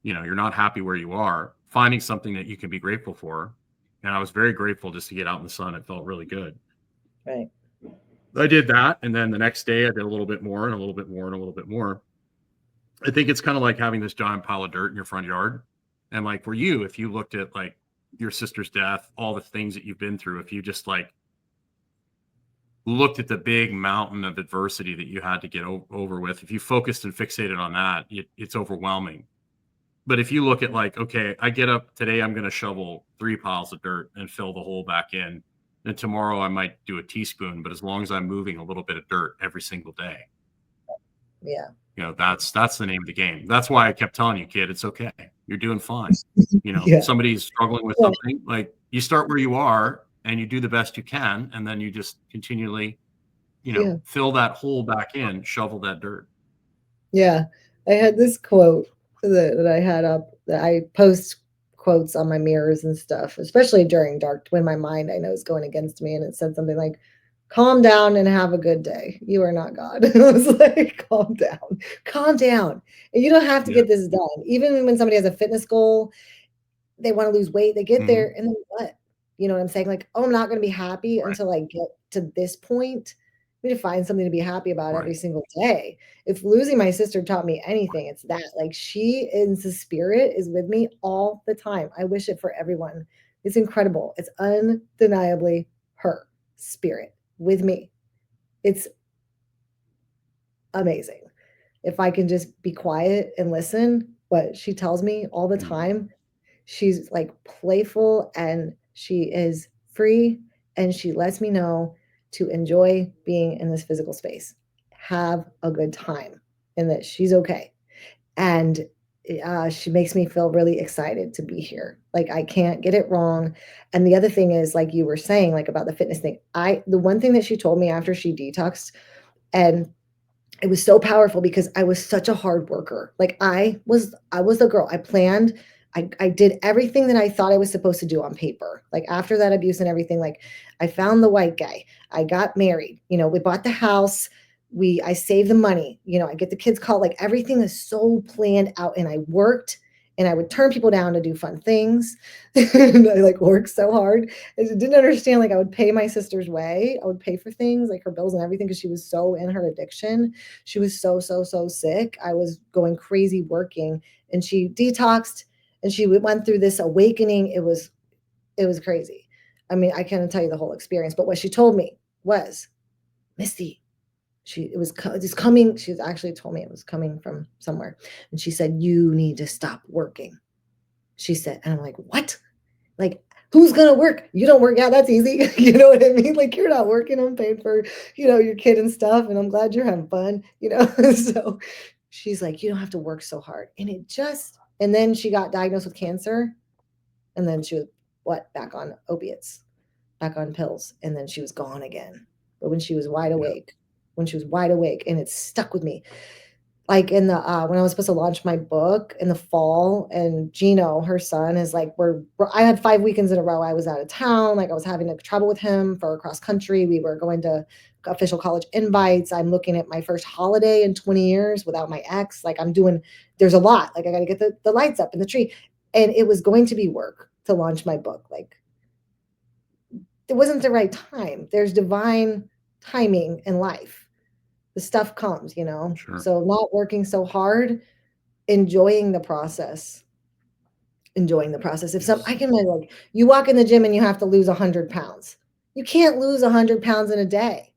[SPEAKER 1] you're not happy where you are, finding something that you can be grateful for. And I was very grateful just to get out in the sun. It felt really good.
[SPEAKER 2] Right.
[SPEAKER 1] I did that. And then the next day I did a little bit more and a little bit more and a little bit more. I think it's kind of like having this giant pile of dirt in your front yard. And like for you, if you looked at like your sister's death, all the things that you've been through, if you just like looked at the big mountain of adversity that you had to get over with, if you focused and fixated on that, it's overwhelming. But if you look at like, okay, I get up today, I'm going to shovel 3 piles of dirt and fill the hole back in. And tomorrow I might do a teaspoon, but as long as I'm moving a little bit of dirt every single day.
[SPEAKER 2] Yeah.
[SPEAKER 1] That's the name of the game. That's why I kept telling you, kid, it's okay. You're doing fine. Somebody's struggling with something, like you start where you are and you do the best you can. And then you just continually, fill that hole back in, shovel that dirt.
[SPEAKER 2] Yeah. I had this quote that I had up, that I post quotes on my mirrors and stuff, especially during dark, when my mind, I know, is going against me. And it said something like, calm down and have a good day. You are not God. I was like, calm down. And you don't have to get this done. Even when somebody has a fitness goal, they want to lose weight, they get there, and then what? You know what I'm saying? Like, oh, I'm not going to be happy
[SPEAKER 1] Right.
[SPEAKER 2] until I get to this point. I need to find something to be happy about every
[SPEAKER 1] Right.
[SPEAKER 2] single day. If losing my sister taught me anything, it's that. Like, she in the spirit is with me all the time. I wish it for everyone. It's incredible. It's undeniably her spirit with me. It's amazing. If I can just be quiet and listen what she tells me all the
[SPEAKER 1] Mhm.
[SPEAKER 2] time, she's like playful and she is free and she lets me know to enjoy being in this physical space. Have a good time and that she's okay. And she makes me feel really excited to be here. Like I can't get it wrong. And the other thing is, like you were saying, like about the fitness thing, the one thing that she told me after she detoxed, and it was so powerful because I was such a hard worker. Like I was the girl. I planned. I did everything that I thought I was supposed to do on paper. Like after that abuse and everything, like I found the white guy. I got married. You know, we bought the house. I saved the money. You know, I get the kids called. Like everything is so planned out, and I worked. And I would turn people down to do fun things. And I like worked so hard. I didn't understand. Like I would pay my sister's way. I would pay for things like her bills and everything because she was so in her addiction. She was so, so, so sick. I was going crazy working, and she detoxed and she went through this awakening. It was crazy. I mean, I can't tell you the whole experience, but what she told me was, Misty, it's coming. She's actually told me it was coming from somewhere. And she said, you need to stop working. She said, and I'm like, what? Like, who's gonna work? You don't work. Yeah, that's easy. You know what I mean? Like you're not working. I'm paying for, your kid and stuff, and I'm glad you're having fun. So she's like, you don't have to work so hard. And then she got diagnosed with cancer, and then she was back on opiates, back on pills, and then she was gone again. But
[SPEAKER 1] Yeah.
[SPEAKER 2] when she was wide awake, and it stuck with me, like in the when I was supposed to launch my book in the fall, and Gino, her son, is like, I had 5 weekends in a row. I was out of town, like I was having to travel with him for cross country. We were going to official college invites. I'm looking at my first holiday in 20 years without my ex. Like there's a lot. Like I got to get the lights up in the tree, and it was going to be work to launch my book. Like it wasn't the right time. There's divine timing in life. The stuff comes.
[SPEAKER 1] Sure.
[SPEAKER 2] So not working so hard, enjoying the process. Enjoying the process. I
[SPEAKER 1] Yes.
[SPEAKER 2] can imagine, like, you walk in the gym and you have to lose 100 pounds. You can't lose 100 pounds in a day.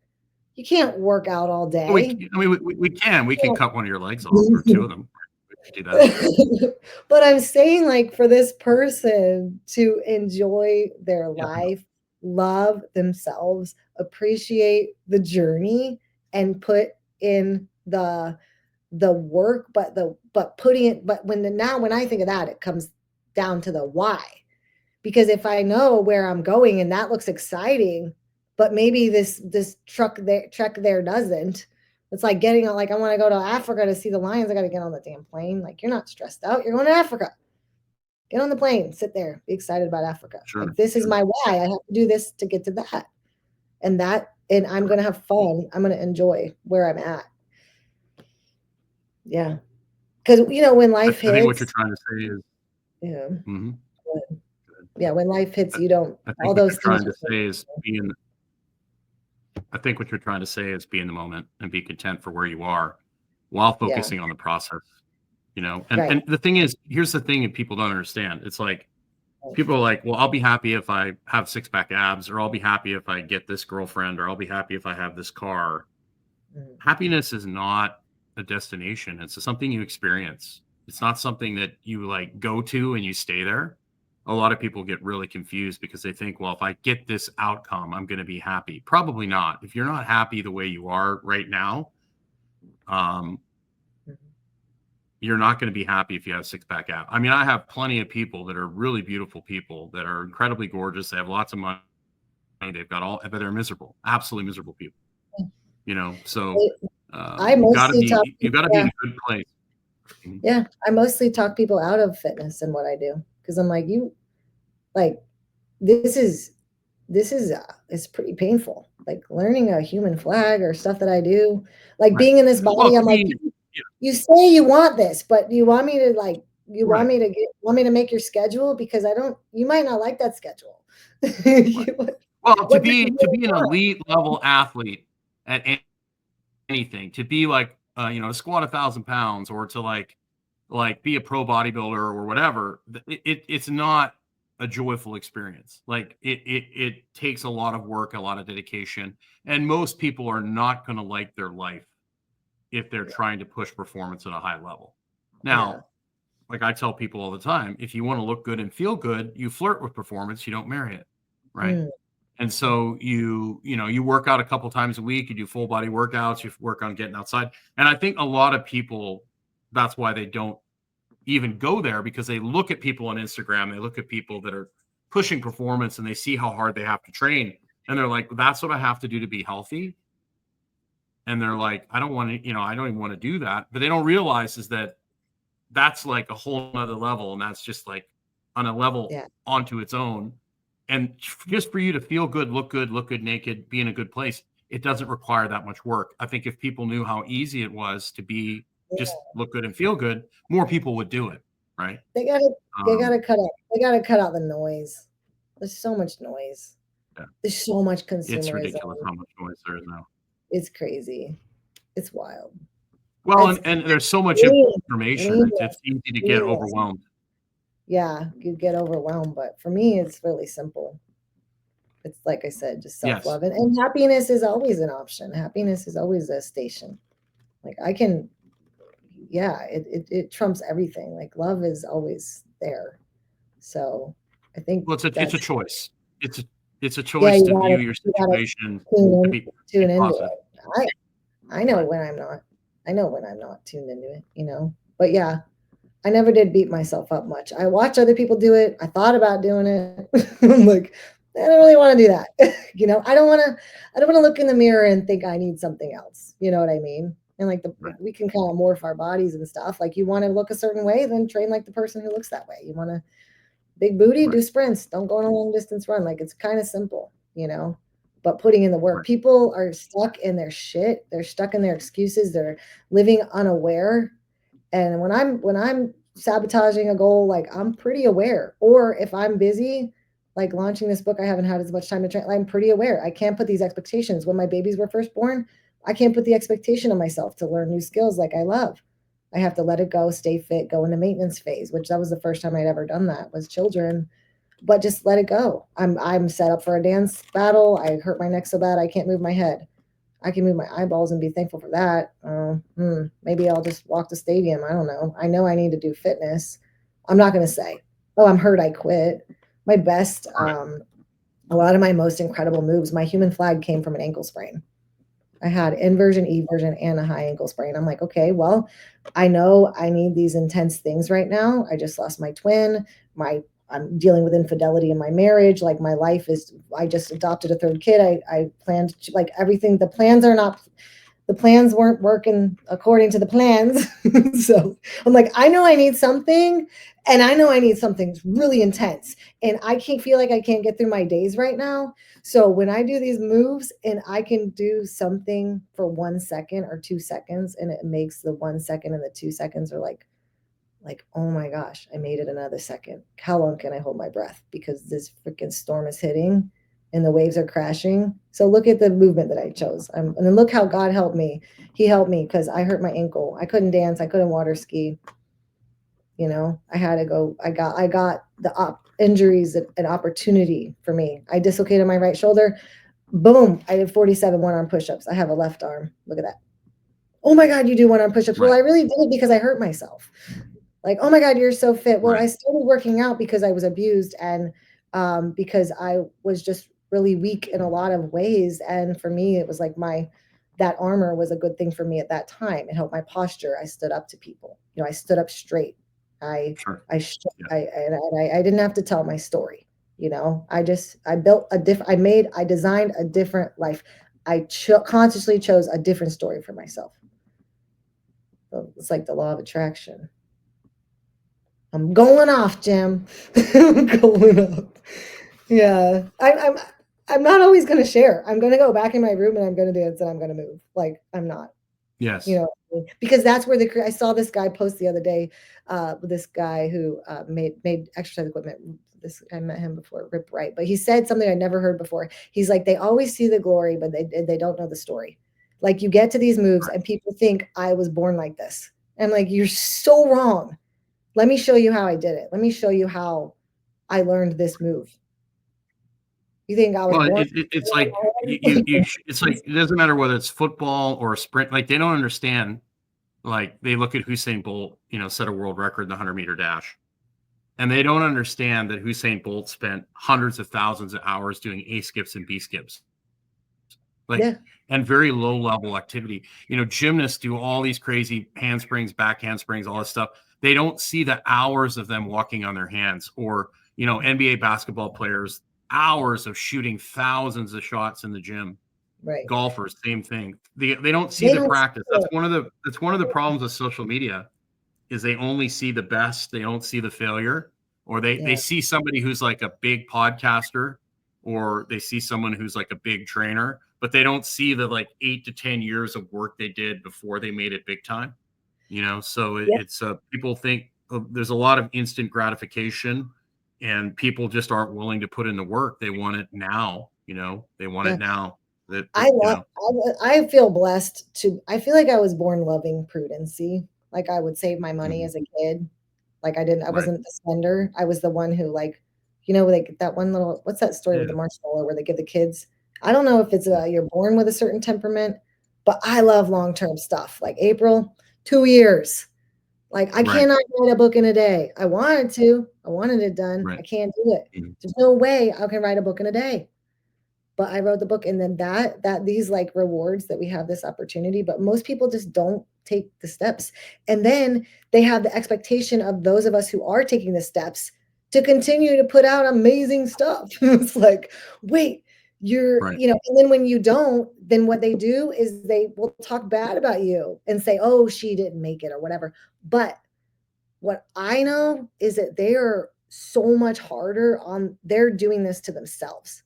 [SPEAKER 2] You can't work out all
[SPEAKER 1] Well,
[SPEAKER 2] day.
[SPEAKER 1] I mean, we can cut one of your legs off or two
[SPEAKER 2] You
[SPEAKER 1] of them. We could do that.
[SPEAKER 2] can't. But I'm saying, like, for this person to enjoy their
[SPEAKER 1] Yeah.
[SPEAKER 2] life, love themselves, appreciate the journey, and put in the work, but putting it, but when I think of that, it comes down to the why. Because if I know where I'm going and that looks exciting, but maybe this trek there doesn't. It's like getting on, like, I want to go to Africa to see the lions. I got to get on the damn plane. Like, you're not stressed out. You're going to Africa. Get on the plane, sit there, be excited about Africa.
[SPEAKER 1] Sure.
[SPEAKER 2] Like, this is
[SPEAKER 1] Sure.
[SPEAKER 2] my why. I have to do this to get to that. And I'm going to have fun. I'm going to enjoy where I'm at. Yeah. Because, when life
[SPEAKER 1] I think what you're
[SPEAKER 2] hits,
[SPEAKER 1] trying to say is,
[SPEAKER 2] yeah,
[SPEAKER 1] mhm,
[SPEAKER 2] yeah, when life hits,
[SPEAKER 1] I
[SPEAKER 2] you don't,
[SPEAKER 1] I
[SPEAKER 2] all
[SPEAKER 1] think what
[SPEAKER 2] those
[SPEAKER 1] you're
[SPEAKER 2] things
[SPEAKER 1] trying to
[SPEAKER 2] are,
[SPEAKER 1] say is I think what you're trying to say is be in the moment and be content for where you are while
[SPEAKER 2] yeah,
[SPEAKER 1] focusing on the process, you know? And
[SPEAKER 2] right.
[SPEAKER 1] and the thing is, here's the thing that people don't understand. It's like people are like, "Well, I'll be happy if I have six-pack abs, or I'll be happy if I get this girlfriend, or I'll be happy if I have this car."
[SPEAKER 2] Mhm.
[SPEAKER 1] Happiness is not a destination. It's something you experience. It's not something that you like go to and you stay there. A lot of people get really confused because they think, well, if I get this outcome, I'm going to be happy. Probably not. If you're not happy the way you are right now, um,
[SPEAKER 2] Mhm.
[SPEAKER 1] you're not going to be happy if you have six pack abs. I mean, I have plenty of people that are really beautiful people that are incredibly gorgeous. They have lots of money. They've got but they're miserable, absolutely miserable people. You know, so
[SPEAKER 2] I mostly talk,
[SPEAKER 1] you got to be in
[SPEAKER 2] yeah,
[SPEAKER 1] a good place. Mhm.
[SPEAKER 2] yeah. I mostly talk people out of fitness and what I do because I'm like, like, this is it's pretty painful. Like learning a human flag or stuff that I do, like
[SPEAKER 1] Right.
[SPEAKER 2] being in this
[SPEAKER 1] Well,
[SPEAKER 2] body.
[SPEAKER 1] it
[SPEAKER 2] I'm
[SPEAKER 1] could
[SPEAKER 2] like,
[SPEAKER 1] be, yeah,
[SPEAKER 2] you say you want this, but do you want me to, like, you
[SPEAKER 1] right.
[SPEAKER 2] want me to make your schedule? Because I don't, you might not like that schedule.
[SPEAKER 1] Well, to
[SPEAKER 2] What do
[SPEAKER 1] be
[SPEAKER 2] you
[SPEAKER 1] to
[SPEAKER 2] really
[SPEAKER 1] be an
[SPEAKER 2] want?
[SPEAKER 1] elite level athlete at anything, to be like, to squat 1,000 pounds, or to like be a pro bodybuilder or whatever, it's not a joyful experience. Like it takes a lot of work, a lot of dedication, and most people are not going to like their life if they're
[SPEAKER 2] Yeah,
[SPEAKER 1] trying to push performance at a high level.
[SPEAKER 2] yeah,
[SPEAKER 1] Now, like I tell people all the time, if you want to look good and feel good, you flirt with performance, you don't marry it, right?
[SPEAKER 2] mm,
[SPEAKER 1] And so you work out a couple times a week, you do full body workouts, you work on getting outside. And I think a lot of people, that's why they don't even go there, because they look at people on Instagram, they look at people that are pushing performance, and they see how hard they have to train, and they're like, that's what I have to do to be healthy. And they're like, I don't want to, I don't even want to do that. But they don't realize is that that's like a whole other level, and that's just like on a level
[SPEAKER 2] yeah,
[SPEAKER 1] onto its own. And just for you to feel good, look good naked, be in a good place, it doesn't require that much work. I think if people knew how easy it was to be just
[SPEAKER 2] yeah.
[SPEAKER 1] look good and feel good, more people would do it, right?
[SPEAKER 2] They gotta they
[SPEAKER 1] um
[SPEAKER 2] gotta cut out they gotta cut out the noise. There's so much noise.
[SPEAKER 1] yeah,
[SPEAKER 2] There's so much
[SPEAKER 1] it's
[SPEAKER 2] consumerism.
[SPEAKER 1] ridiculous how much noise there is now.
[SPEAKER 2] It's crazy. It's wild.
[SPEAKER 1] Well,
[SPEAKER 2] It's
[SPEAKER 1] and there's so much
[SPEAKER 2] lean,
[SPEAKER 1] information,
[SPEAKER 2] lean
[SPEAKER 1] it's easy to get
[SPEAKER 2] leanness.
[SPEAKER 1] overwhelmed.
[SPEAKER 2] Yeah, you get overwhelmed, but for me, it's really simple. It's like I said, just
[SPEAKER 1] Yes.
[SPEAKER 2] self-love, and happiness is always an option. Happiness is always a station. Like I can, yeah, it trumps everything. Like love is always there. So I think
[SPEAKER 1] Well, it's a
[SPEAKER 2] that's,
[SPEAKER 1] choice. It's a
[SPEAKER 2] yeah,
[SPEAKER 1] choice to view your
[SPEAKER 2] you gotta
[SPEAKER 1] situation, to
[SPEAKER 2] tune
[SPEAKER 1] be
[SPEAKER 2] tune into
[SPEAKER 1] positive.
[SPEAKER 2] it. I know
[SPEAKER 1] Right.
[SPEAKER 2] when I'm not. I know when I'm not tuned into it, you know. But yeah, I never did beat myself up much. I watched other people do it. I thought about doing it. I'm like, I don't really want to do that. You know, I don't want to look in the mirror and think I need something else. You know what I mean? And like
[SPEAKER 1] Right.
[SPEAKER 2] we can kind of morph our bodies and stuff. Like you want to look a certain way, then train like the person who looks that way. You want to big booty,
[SPEAKER 1] Right.
[SPEAKER 2] do sprints. Don't go on a long distance run. Like it's kind of simple, you know. But putting in the work,
[SPEAKER 1] Right.
[SPEAKER 2] people are stuck in their shit. They're stuck in their excuses. They're living unaware. And when I'm sabotaging a goal, like I'm pretty aware. Or if I'm busy, like launching this book, I haven't had as much time to train. I'm pretty aware. I can't put these expectations. When my babies were first born, I can't put the expectation on myself to learn new skills like I love. I have to let it go, stay fit, go into maintenance phase, which that was the first time I'd ever done that was children, but just let it go. I'm set up for a dance battle. I hurt my neck so bad I can't move my head. I can move my eyeballs and be thankful for that. Maybe I'll just walk the stadium. I don't know. I know I need to do fitness. I'm not going to say, oh, I'm hurt, I quit. My best,
[SPEAKER 1] Right.
[SPEAKER 2] a lot of my most incredible moves, my human flag came from an ankle sprain. I had inversion, eversion, and a high ankle sprain. I'm like, okay, well, I know I need these intense things right now. I just lost my twin. I'm dealing with infidelity in my marriage. Like my life is, I just adopted a third kid. I planned to, like everything. The plans weren't working according to the plans. So I'm like, I know I need something, and I know I need something really intense. And I can't feel like I can't get through my days right now. So when I do these moves and I can do something for 1 second or 2 seconds, and it makes the 1 second and the 2 seconds are like, oh my gosh, I made it another second. How long can I hold my breath? Because this freaking storm is hitting and the waves are crashing. So look at the movement that I chose. And then look how God helped me. He helped me because I hurt my ankle. I couldn't dance. I couldn't water ski. You know, I had to go. I got the injuries, an opportunity for me. I dislocated my right shoulder. Boom. I did 47 one arm push ups. I have a left arm. Look at that. Oh my God, you do one arm push ups. Well,
[SPEAKER 1] Right.
[SPEAKER 2] I really did it because I hurt myself. Like, oh my God, you're so fit. Well,
[SPEAKER 1] Right.
[SPEAKER 2] I started working out because I was abused and because I was just really weak in a lot of ways. And for me, it was like that armor was a good thing for me at that time. It helped my posture. I stood up to people. You know, I stood up straight. I
[SPEAKER 1] Sure.
[SPEAKER 2] I sh-
[SPEAKER 1] Yeah.
[SPEAKER 2] I didn't have to tell my story. You know, I built I designed a different life. I consciously chose a different story for myself. So it's like the law of attraction. I'm going off, Jim. I'm going off. Yeah, I'm not always going to share. I'm going to go back in my room and I'm going to dance and I'm going to move. Like I'm not, you
[SPEAKER 1] Yes.
[SPEAKER 2] know, because that's where I saw this guy post the other day. This guy who made exercise equipment this, I met him before, Rip Wright, but he said something I never heard before. He's like, they always see the glory, but they don't know the story. Like, you get to these moves and people think I was born like this. And I'm like, you're so wrong. Let me show you how I did it. Let me show you how I learned this move. You think I was
[SPEAKER 1] Well,
[SPEAKER 2] born?
[SPEAKER 1] it's like it's like, it doesn't matter whether it's football or a sprint. Like, they don't understand. Like, they look at Usain Bolt, set a world record in the 100-meter dash, and they don't understand that Usain Bolt spent hundreds of thousands of hours doing A skips and B skips, like,
[SPEAKER 2] Yeah.
[SPEAKER 1] and very low level activity. Gymnasts do all these crazy handsprings, back handsprings, all this stuff. They don't see the hours of them walking on their hands, or NBA basketball players, hours of shooting thousands of shots in the gym.
[SPEAKER 2] Right.
[SPEAKER 1] Golfers, same thing. They don't see
[SPEAKER 2] They
[SPEAKER 1] the
[SPEAKER 2] don't
[SPEAKER 1] practice.
[SPEAKER 2] see
[SPEAKER 1] That's one of the problems with social media, is they only see the best. They don't see the failure, or they
[SPEAKER 2] Yeah.
[SPEAKER 1] see somebody who's like a big podcaster, or they see someone who's like a big trainer, but they don't see the like 8 to 10 years of work they did before they made it big time. So
[SPEAKER 2] Yeah.
[SPEAKER 1] it's people think there's a lot of instant gratification, and people just aren't willing to put in the work. They want it now. They want
[SPEAKER 2] Yeah.
[SPEAKER 1] it now.
[SPEAKER 2] I feel blessed I feel like I was born loving prudency. Like, I would save my money as a kid. Like, I
[SPEAKER 1] Right.
[SPEAKER 2] wasn't the spender. I was the one who, like, like that one little, what's that story with the marshmallow where they give the kids? I don't know if it's you're born with a certain temperament, but I love long-term stuff. Like, April, 2 years. Like, I cannot write a book in a day. I wanted to. I wanted it done. I can't do it. There's no way I can write a book in a day. But I wrote the book, and then that these like rewards that we have this opportunity, but most people just don't take the steps. And then they have the expectation of those of us who are taking the steps to continue to put out amazing stuff. It's like, wait, and then when you don't, then what they do is they will talk bad about you and say, oh, she didn't make it or whatever. But what I know is that they are so much harder they're doing this to themselves.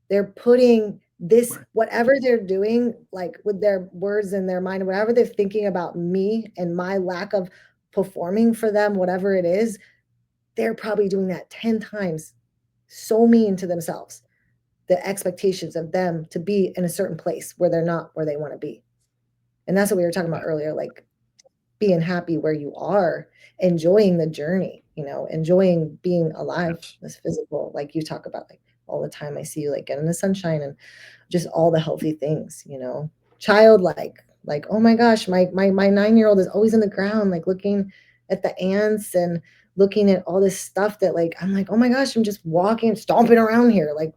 [SPEAKER 2] They're putting this, whatever they're doing, like with their words in their mind, whatever they're thinking about me and my lack of performing for them, whatever it is, they're probably doing that 10 times. So mean to themselves. The expectations of them to be in a certain place where they're not where they want to be. And that's what we were talking about earlier, like being happy where you are, enjoying the journey, enjoying being alive, this physical, like you talk about, like, all the time. I see you like get in the sunshine and just all the healthy things, childlike, like, oh my gosh, my 9-year-old is always in the ground, like looking at the ants and looking at all this stuff that, like, I'm like, oh my gosh, I'm just walking, stomping around here, like,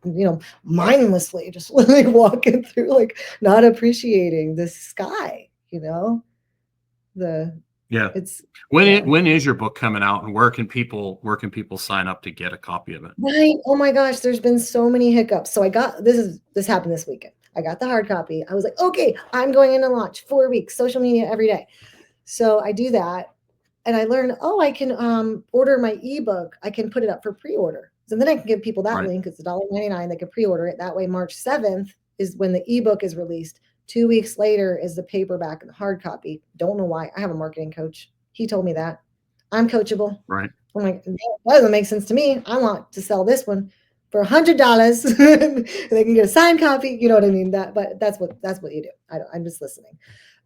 [SPEAKER 2] mindlessly, just like walking through, like, not appreciating the sky, it's
[SPEAKER 1] when is your book coming out, and where can people sign up to get a copy of it?
[SPEAKER 2] Right. Oh my gosh, there's been so many hiccups. So this happened this weekend. I got the hard copy. I was like, okay, I'm going into launch 4 weeks, social media every day. So I do that, and I learn, I can order my ebook. I can put it up for pre-order. So then I can give people that link. It's $1.99. They can pre-order it. That way, March 7th is when the ebook is released. 2 weeks later is the paperback and the hard copy. Don't know why. I have a marketing coach. He told me that. I'm coachable.
[SPEAKER 1] Right.
[SPEAKER 2] I'm like, that doesn't make sense to me. I want to sell this one for $100. They can get a signed copy. You know what I mean? But that's what you do. I'm just listening.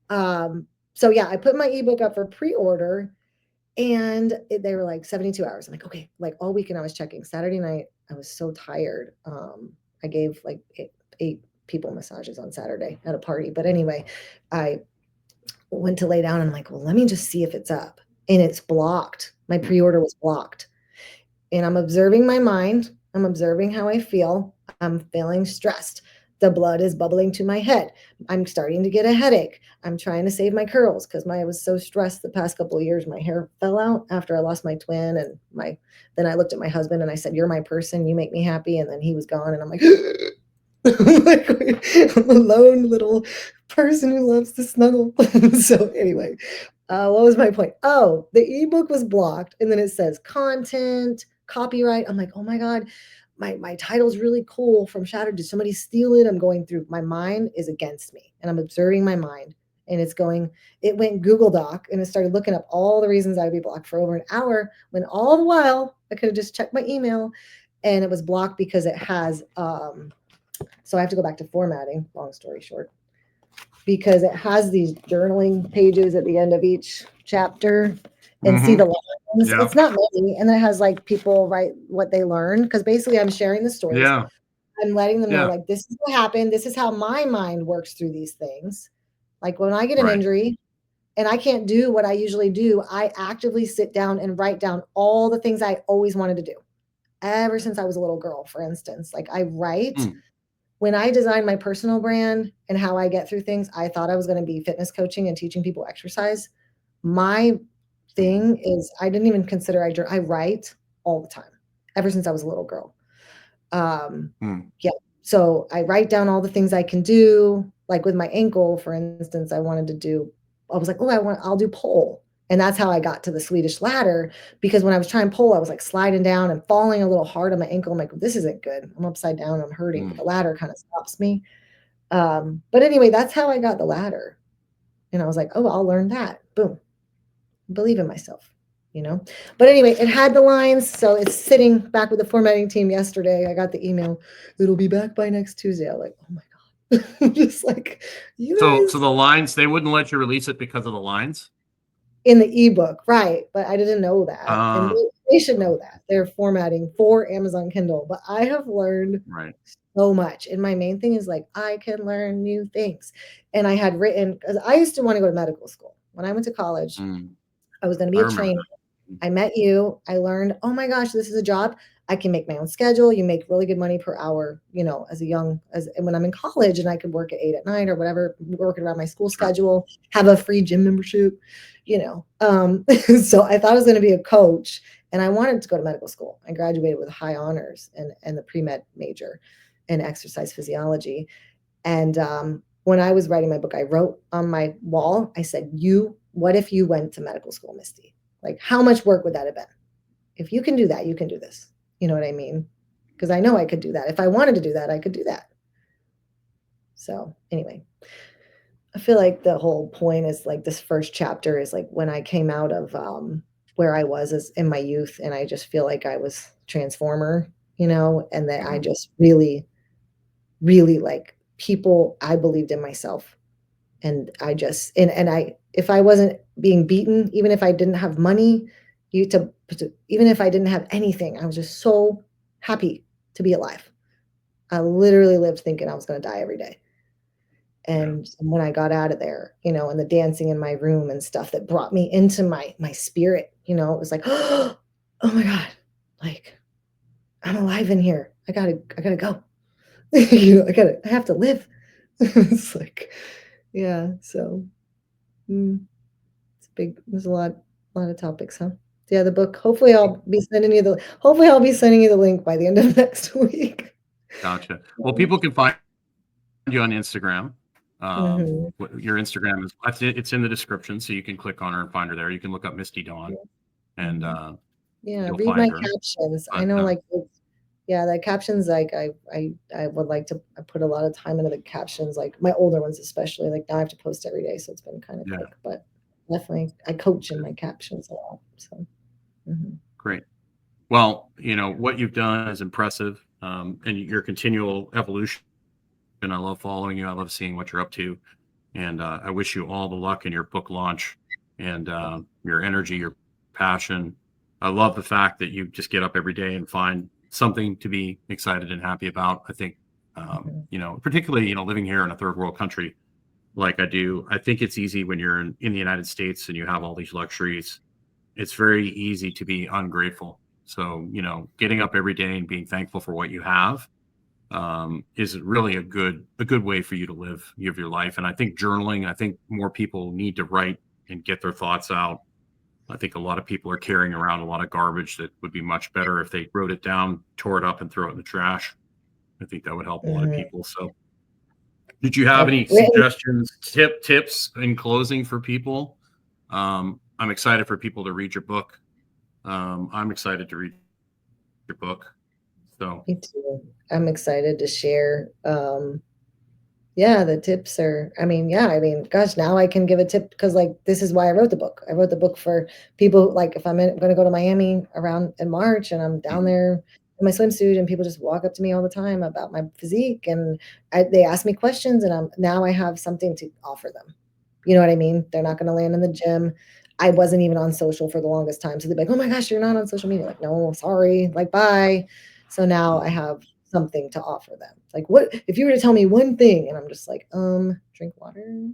[SPEAKER 2] So yeah, I put my ebook up for pre-order, and they were like 72 hours. I'm like, okay, like all weekend I was checking. Saturday night, I was so tired. I gave like eight people massages on Saturday at a party. But anyway, I went to lay down and I'm like, well, let me just see if it's up. And it's blocked. My pre-order was blocked. And I'm observing my mind. I'm observing how I feel. I'm feeling stressed. The blood is bubbling to my head. I'm starting to get a headache. I'm trying to save my curls because I was so stressed the past couple of years. My hair fell out after I lost my twin. And then I looked at my husband and I said, you're my person. You make me happy. And then he was gone. And I'm like, I'm a lone little person who loves to snuggle. So anyway, what was my point? Oh, the ebook was blocked. And then it says content, copyright. I'm like, oh my God, my title's really cool from Shattered. Did somebody steal it? I'm going through, my mind is against me, and I'm observing my mind. And it went Google Doc, and it started looking up all the reasons I would be blocked for over an hour, when all the while I could have just checked my email, and it was blocked because it has so I have to go back to formatting, long story short, because it has these journaling pages at the end of each chapter and see
[SPEAKER 1] Mm-hmm.
[SPEAKER 2] the lines.
[SPEAKER 1] Yeah.
[SPEAKER 2] It's not many. And then it has like people write what they learned. Because basically I'm sharing the stories.
[SPEAKER 1] Yeah.
[SPEAKER 2] I'm letting them know,
[SPEAKER 1] Yeah.
[SPEAKER 2] like, this is what happened. This is how my mind works through these things. Like when I get an
[SPEAKER 1] Right.
[SPEAKER 2] injury and I can't do what I usually do, I actively sit down and write down all the things I always wanted to do. Ever since I was a little girl, for instance, like I write.
[SPEAKER 1] Mm.
[SPEAKER 2] When I designed my personal brand and how I get through things, I thought I was going to be fitness coaching and teaching people exercise. My
[SPEAKER 1] Mm.
[SPEAKER 2] thing is, I didn't even consider I write all the time, ever since I was a little girl.
[SPEAKER 1] Mm.
[SPEAKER 2] Yeah. So I write down all the things I can do. Like with my ankle, for instance, I wanted to do, I was like, oh, I'll do pole. And that's how I got to the Swedish ladder. Because when I was trying pole, I was like sliding down and falling a little hard on my ankle. I'm like, this isn't good. I'm upside down. I'm hurting. But
[SPEAKER 1] Mm.
[SPEAKER 2] the ladder kind of stops me. But anyway, that's how I got the ladder. And I was like, oh, I'll learn that. Boom. Believe in myself, you know? But anyway, it had the lines. So it's sitting back with the formatting team yesterday. I got the email. It'll be back by next Tuesday. I'm like, oh my God. I'm just like, you
[SPEAKER 1] So
[SPEAKER 2] guys
[SPEAKER 1] the lines, they wouldn't let you release it because of the lines.
[SPEAKER 2] in the ebook, right? But I didn't know that. And
[SPEAKER 1] Uh,
[SPEAKER 2] they should know that. They're formatting for Amazon Kindle. But I have learned
[SPEAKER 1] right.
[SPEAKER 2] so much. And my main thing is like, I can learn new things. And I had written, because I used to want to go to medical school. When I went to college,
[SPEAKER 1] Mm.
[SPEAKER 2] I was going to be
[SPEAKER 1] I
[SPEAKER 2] a
[SPEAKER 1] remember
[SPEAKER 2] trainer.
[SPEAKER 1] that.
[SPEAKER 2] I met you. I learned, oh my gosh, this is a job. I can make my own schedule. You make really good money per hour, you know, and when I'm in college and I could work at 8 at night or whatever, working around my school
[SPEAKER 1] Sure.
[SPEAKER 2] schedule, have a free gym membership, you know. So I thought I was going to be a coach and I wanted to go to medical school. I graduated with high honors and the pre-med major in exercise physiology. And when I was writing my book, I wrote on my wall, I said, what if you went to medical school, Misty? Like, how much work would that have been? If you can do that, you can do this. You know what I mean? Because I know I could do that. If I wanted to do that, I could do that. So, anyway, I feel like the whole point is like this first chapter is like when I came out of where I was as in my youth, and I just feel like I was transformer, you know, and that I
[SPEAKER 1] Mhm.
[SPEAKER 2] just really, really like people. I believed in myself, and I just and I if I wasn't being beaten, even if I didn't have money, even if I didn't have anything, I was just so happy to be alive. I literally lived thinking I was going to die every day.
[SPEAKER 1] Yeah.
[SPEAKER 2] And when I got out of there, you know, and the dancing in my room and stuff that brought me into my spirit, you know, it was like, oh my God, like I'm alive in here. I gotta go. You know, I have to live. It's like, yeah. So mm, it's big. There's a lot of topics, huh? Yeah, the book. Hopefully I'll be sending you the link by the end of next week.
[SPEAKER 1] Gotcha. Well, people can find you on Instagram.
[SPEAKER 2] Mhm.
[SPEAKER 1] Your Instagram is it's in the description, so you can click on her and find her there. You can look up Misty Dawn, and
[SPEAKER 2] Mhm. Yeah,
[SPEAKER 1] you'll
[SPEAKER 2] read my
[SPEAKER 1] find her.
[SPEAKER 2] captions. I
[SPEAKER 1] But
[SPEAKER 2] know, like, yeah, the captions, like, I would like to I put a lot of time into the captions, like, my older ones especially, like, now I have to post every day, so it's been kinda
[SPEAKER 1] yeah,
[SPEAKER 2] quick, but definitely I coach in my captions a lot, so, mhm.
[SPEAKER 1] great. Well, what you've done is impressive, and your continual evolution. And I love following you. I love seeing what you're up to. And I wish you all the luck in your book launch and your energy, your passion. I love the fact that you just get up every day and find something to be excited and happy about. I think,
[SPEAKER 2] Mhm.
[SPEAKER 1] particularly, living here in a third world country like I do, I think it's easy when you're in the United States and you have all these luxuries. It's very easy to be ungrateful. So, getting up every day and being thankful for what you have is really a good way for you to live your life. And I think journaling, I think more people need to write and get their thoughts out. I think a lot of people are carrying around a lot of garbage that would be much better if they wrote it down, tore it up, and throw it in the trash. I think that would help a lot of
[SPEAKER 2] Mhm.
[SPEAKER 1] people. So, did you have
[SPEAKER 2] I've
[SPEAKER 1] any
[SPEAKER 2] written
[SPEAKER 1] suggestions, tips in closing for people? I'm excited for people to read your book. I'm excited to read your book. So,
[SPEAKER 2] Me too. I'm excited to share, Yeah, the tips are, I mean, yeah, I mean, gosh, now I can give a tip because like this is why I wrote the book. I wrote the book for people like if I'm going to go to Miami around in March and I'm down
[SPEAKER 1] Mhm.
[SPEAKER 2] there in my swimsuit and people just walk up to me all the time about my physique and they ask me questions and now I have something to offer them. You know what I mean? They're not going to land in the gym. I wasn't even on social for the longest time. So they're like, oh my gosh, you're not on social media. Like, no, sorry, like, bye. So now I
[SPEAKER 1] Mhm.
[SPEAKER 2] have something to offer them. Like, what if you were to tell me one thing? And I'm just like, drink water.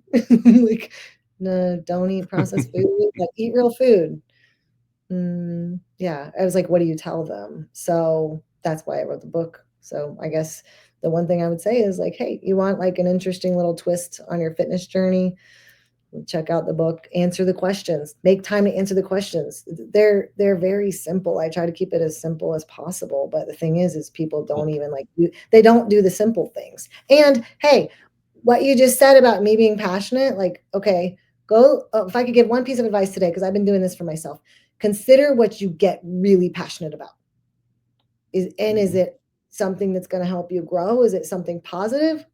[SPEAKER 2] Like, no, don't eat processed food. Like, eat real food. Yeah. I was like, what do you tell them? So that's why I wrote the book. So I guess the one thing I would say is like, hey, you want like an interesting little twist on your fitness journey? Check out the book, answer the questions, make time to answer the questions. They're very simple. I try to keep it as simple as possible, but the thing is people don't
[SPEAKER 1] Well,
[SPEAKER 2] even like they don't do the simple things. And hey, what you just said about me being passionate, like, okay, go, if I could give one piece of advice today, because I've been doing this for myself, consider what you get really passionate about. Is
[SPEAKER 1] mhm.
[SPEAKER 2] it something that's going to help you grow? Is it something positive?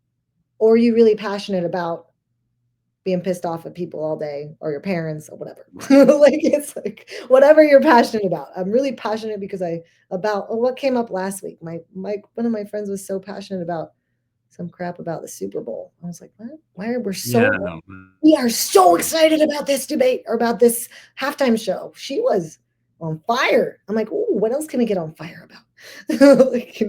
[SPEAKER 2] Or are you really passionate about being pissed off at people all day or your parents or whatever?
[SPEAKER 1] Right.
[SPEAKER 2] Like it's like whatever you're passionate about. I'm really passionate because what came up last week. My one of my friends was so passionate about some crap about the Super Bowl. I was like, what? Why are
[SPEAKER 1] Yeah, no.
[SPEAKER 2] we are so
[SPEAKER 1] Right.
[SPEAKER 2] excited about this debate or about this halftime show? She was on fire. I'm like, ooh, what else can we get on fire about? Like,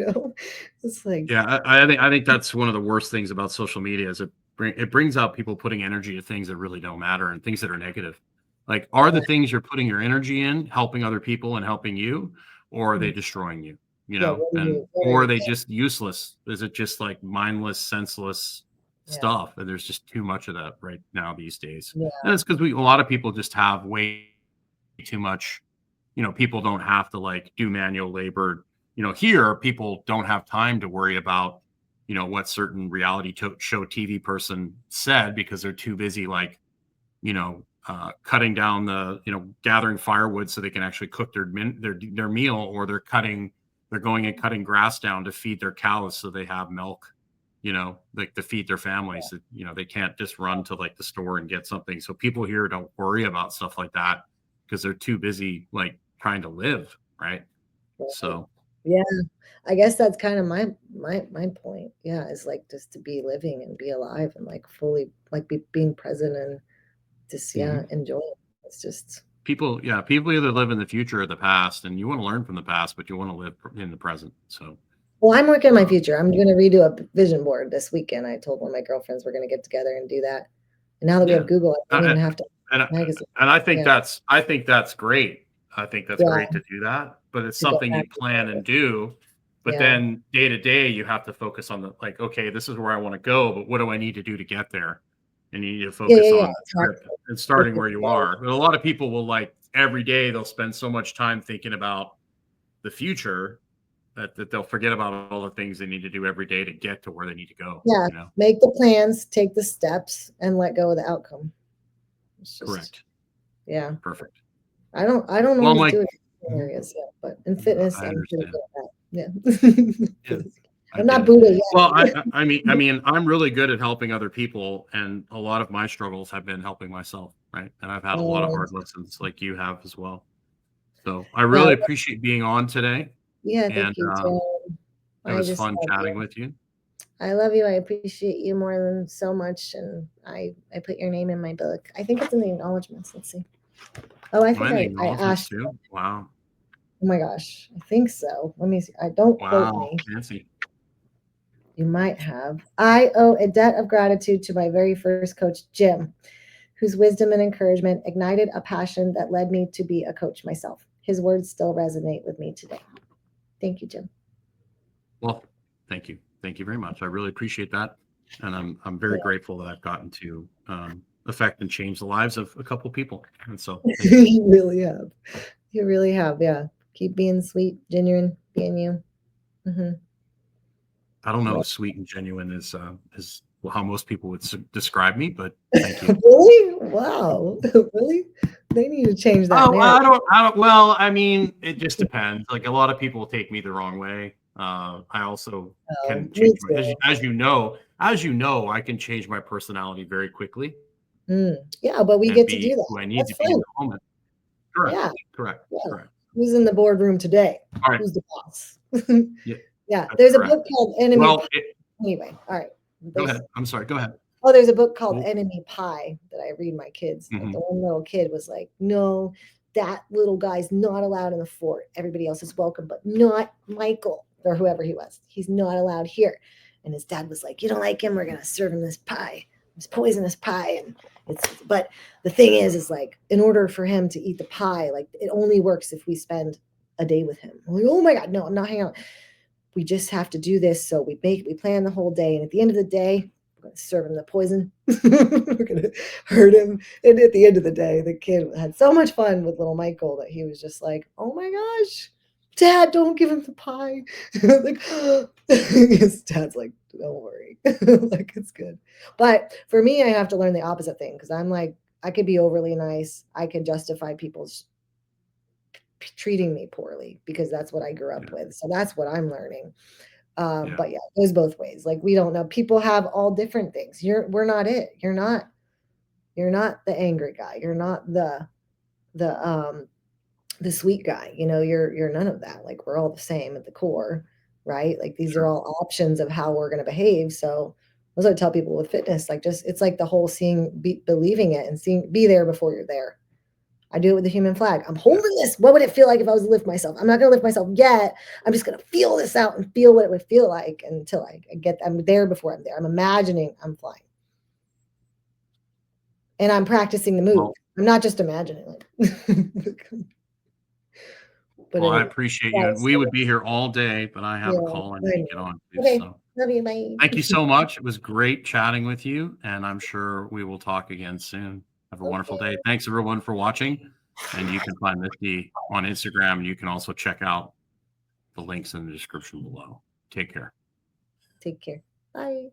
[SPEAKER 2] it's like,
[SPEAKER 1] Yeah, I think that's one of the worst things about social media is it brings out people putting energy to things that really don't matter and things that are negative. Like, are the
[SPEAKER 2] yeah,
[SPEAKER 1] things you're putting your energy in helping other people and helping you, or are they destroying you? You
[SPEAKER 2] yeah,
[SPEAKER 1] know, and
[SPEAKER 2] what are
[SPEAKER 1] or are
[SPEAKER 2] you
[SPEAKER 1] they just useless? Is it just like mindless, senseless
[SPEAKER 2] yeah,
[SPEAKER 1] stuff? And there's just too much of that right now these days.
[SPEAKER 2] yeah,
[SPEAKER 1] And it's because a lot of people just have way too much. People don't have to like do manual labor. Here people don't have time to worry about what certain reality show TV person said because they're too busy like cutting down gathering firewood so they can actually cook their meal, or they're going and cutting grass down to feed their cows so they have milk, like to feed their families. That they can't just run to like the store and get something. So people here don't worry about stuff like that because they're too busy like trying to live, right?
[SPEAKER 2] right.
[SPEAKER 1] So
[SPEAKER 2] Yeah, I guess that's kind of my point. Yeah, is like just to be living and be alive and like fully like being present and just yeah,
[SPEAKER 1] mhm.
[SPEAKER 2] enjoy it. It's just
[SPEAKER 1] People either live in the future or the past, and you want to learn from the past, but you want to live in the present. So
[SPEAKER 2] well, I'm working on my
[SPEAKER 1] um,
[SPEAKER 2] future. I'm gonna redo a vision board this weekend. I told one of my girlfriends we're gonna get together and do that. And now that we have
[SPEAKER 1] yeah,
[SPEAKER 2] Google, I don't
[SPEAKER 1] uh,
[SPEAKER 2] even have to
[SPEAKER 1] and
[SPEAKER 2] magazine.
[SPEAKER 1] and
[SPEAKER 2] Yeah,
[SPEAKER 1] I think that's great. I think that's
[SPEAKER 2] yeah,
[SPEAKER 1] great to do that, but it's
[SPEAKER 2] to go
[SPEAKER 1] something you
[SPEAKER 2] back
[SPEAKER 1] plan
[SPEAKER 2] together.
[SPEAKER 1] and do. But
[SPEAKER 2] Yeah.
[SPEAKER 1] then day to day, you have to focus on the like, okay, this is where I want to go, but what do I need to do to get there? And you need to
[SPEAKER 2] Yeah, yeah,
[SPEAKER 1] focus
[SPEAKER 2] yeah,
[SPEAKER 1] on the trip
[SPEAKER 2] exactly.
[SPEAKER 1] and
[SPEAKER 2] What's
[SPEAKER 1] starting
[SPEAKER 2] the
[SPEAKER 1] where you
[SPEAKER 2] flow?
[SPEAKER 1] are. But a lot of people will like every day they'll spend so much time thinking about the future that they'll forget about all the things they need to do every day to get to where they need to go.
[SPEAKER 2] Yeah, make the plans, take the steps, and let go of the outcome. It's just
[SPEAKER 1] Correct.
[SPEAKER 2] yeah.
[SPEAKER 1] Perfect.
[SPEAKER 2] I don't
[SPEAKER 1] Well,
[SPEAKER 2] always
[SPEAKER 1] Mike,
[SPEAKER 2] do it in
[SPEAKER 1] mhm,
[SPEAKER 2] areas yet, but in fitness,
[SPEAKER 1] I
[SPEAKER 2] I'm pretty
[SPEAKER 1] understand.
[SPEAKER 2] good at that.
[SPEAKER 1] Yeah,
[SPEAKER 2] Yeah.
[SPEAKER 1] I
[SPEAKER 2] I'm
[SPEAKER 1] get
[SPEAKER 2] not
[SPEAKER 1] it.
[SPEAKER 2] Buddha
[SPEAKER 1] Well,
[SPEAKER 2] yet.
[SPEAKER 1] I'm really good at helping other people, and a lot of my struggles have been helping myself, right? And I've had a lot of
[SPEAKER 2] Um,
[SPEAKER 1] hard lessons like you have as well. So I
[SPEAKER 2] yeah,
[SPEAKER 1] really appreciate being on today,
[SPEAKER 2] yeah,
[SPEAKER 1] and
[SPEAKER 2] thank you, Tim.
[SPEAKER 1] it
[SPEAKER 2] I
[SPEAKER 1] was
[SPEAKER 2] just
[SPEAKER 1] fun
[SPEAKER 2] love
[SPEAKER 1] chatting
[SPEAKER 2] you.
[SPEAKER 1] with you.
[SPEAKER 2] I love you. I appreciate you more than so much, and I put your name in my book. I think it's in the acknowledgments. Let's see. Oh, I think
[SPEAKER 1] And the
[SPEAKER 2] I
[SPEAKER 1] acknowledgments
[SPEAKER 2] asked.
[SPEAKER 1] too. Wow,
[SPEAKER 2] Oh my gosh, I think so. Let me see. I don't quote
[SPEAKER 1] wow,
[SPEAKER 2] me.
[SPEAKER 1] fancy.
[SPEAKER 2] You might have. I owe a debt of gratitude to my very first coach, Jim, whose wisdom and encouragement ignited a passion that led me to be a coach myself. His words still resonate with me today. Thank you, Jim.
[SPEAKER 1] Well, thank you very much. I really appreciate that, and I'm very grateful that I've gotten to affect and change the lives of a couple people. And so,
[SPEAKER 2] Yeah.
[SPEAKER 1] thank you.
[SPEAKER 2] You really have. You really have. Yeah. Keep being sweet, genuine, being you. Hmm.
[SPEAKER 1] I don't know
[SPEAKER 2] Yeah.
[SPEAKER 1] if sweet and genuine is how most people would describe me, but thank you.
[SPEAKER 2] Really? Wow. Really? They need to change that
[SPEAKER 1] Oh,
[SPEAKER 2] narrative.
[SPEAKER 1] I don't. Well, I mean, it just depends. Like a lot of people take me the wrong way. I also
[SPEAKER 2] Oh,
[SPEAKER 1] can
[SPEAKER 2] me
[SPEAKER 1] change my,
[SPEAKER 2] too.
[SPEAKER 1] as you know. as you know, I can change my personality very quickly
[SPEAKER 2] Yeah, but we
[SPEAKER 1] and
[SPEAKER 2] get to
[SPEAKER 1] be
[SPEAKER 2] do that.
[SPEAKER 1] who I need
[SPEAKER 2] That's
[SPEAKER 1] to be in
[SPEAKER 2] fun.
[SPEAKER 1] the moment. Correct.
[SPEAKER 2] Yeah,
[SPEAKER 1] Correct.
[SPEAKER 2] yeah.
[SPEAKER 1] Correct.
[SPEAKER 2] Who's in the boardroom today?
[SPEAKER 1] All right.
[SPEAKER 2] Who's the boss?
[SPEAKER 1] Yeah,
[SPEAKER 2] Yeah,
[SPEAKER 1] that's
[SPEAKER 2] there's a
[SPEAKER 1] correct.
[SPEAKER 2] book called Enemy
[SPEAKER 1] Well,
[SPEAKER 2] Pie. Anyway, all right.
[SPEAKER 1] go
[SPEAKER 2] There's
[SPEAKER 1] ahead. I'm sorry. Go ahead.
[SPEAKER 2] there's a book called
[SPEAKER 1] Well,
[SPEAKER 2] Enemy Pie that I read my kids. Like the
[SPEAKER 1] mhm.
[SPEAKER 2] one little kid was like, "No, that little guy's not allowed in the fort. Everybody else is welcome, but not Michael or whoever he was. He's not allowed here." And his dad was like, "You don't like him? We're gonna serve him this pie, this poisonous pie." And but the thing is like, in order for him to eat the pie, like it only works if we spend a day with him. I'm like, oh my God, no, I'm not hanging out. We just have to do this. So we plan the whole day. And at the end of the day, we're going to serve him the poison. We're going to hurt him. And at the end of the day, the kid had so much fun with little Michael that he was just like, oh my gosh, Dad, don't give him the pie. Like, his dad's like, don't worry. Like, it's good. But for me, I have to learn the opposite thing because I'm like, I could be overly nice. I could justify people's treating me poorly because that's what I grew up with. So that's what I'm learning. But yeah, it goes both ways. Like we don't know. People have all different things. We're not it. You're not the angry guy. You're not the sweet guy. You know, you're none of that. Like we're all the same at the core, right? Like these are all options of how we're gonna behave. So that's what I tell people with fitness. Like just it's like the whole believing it and be there before you're there. I do it with the human flag. I'm holding this. What would it feel like if I was to lift myself? I'm not going to lift myself yet. I'm just going to feel this out and feel what it would feel like until I'm there before I'm there. I'm imagining I'm flying. And I'm practicing the move.
[SPEAKER 1] Well,
[SPEAKER 2] I'm not just imagining it. But
[SPEAKER 1] I
[SPEAKER 2] anyway,
[SPEAKER 1] appreciate you. And we would be here all day, but I have a call I need to get on to.
[SPEAKER 2] okay.
[SPEAKER 1] So
[SPEAKER 2] Love you. Bye.
[SPEAKER 1] thank you so much. It was great chatting with you. And I'm sure we will talk again soon. Have a wonderful day. Thanks everyone for watching. And you can find Misti on Instagram. And you can also check out the links in the description below. Take care.
[SPEAKER 2] Take care. Bye.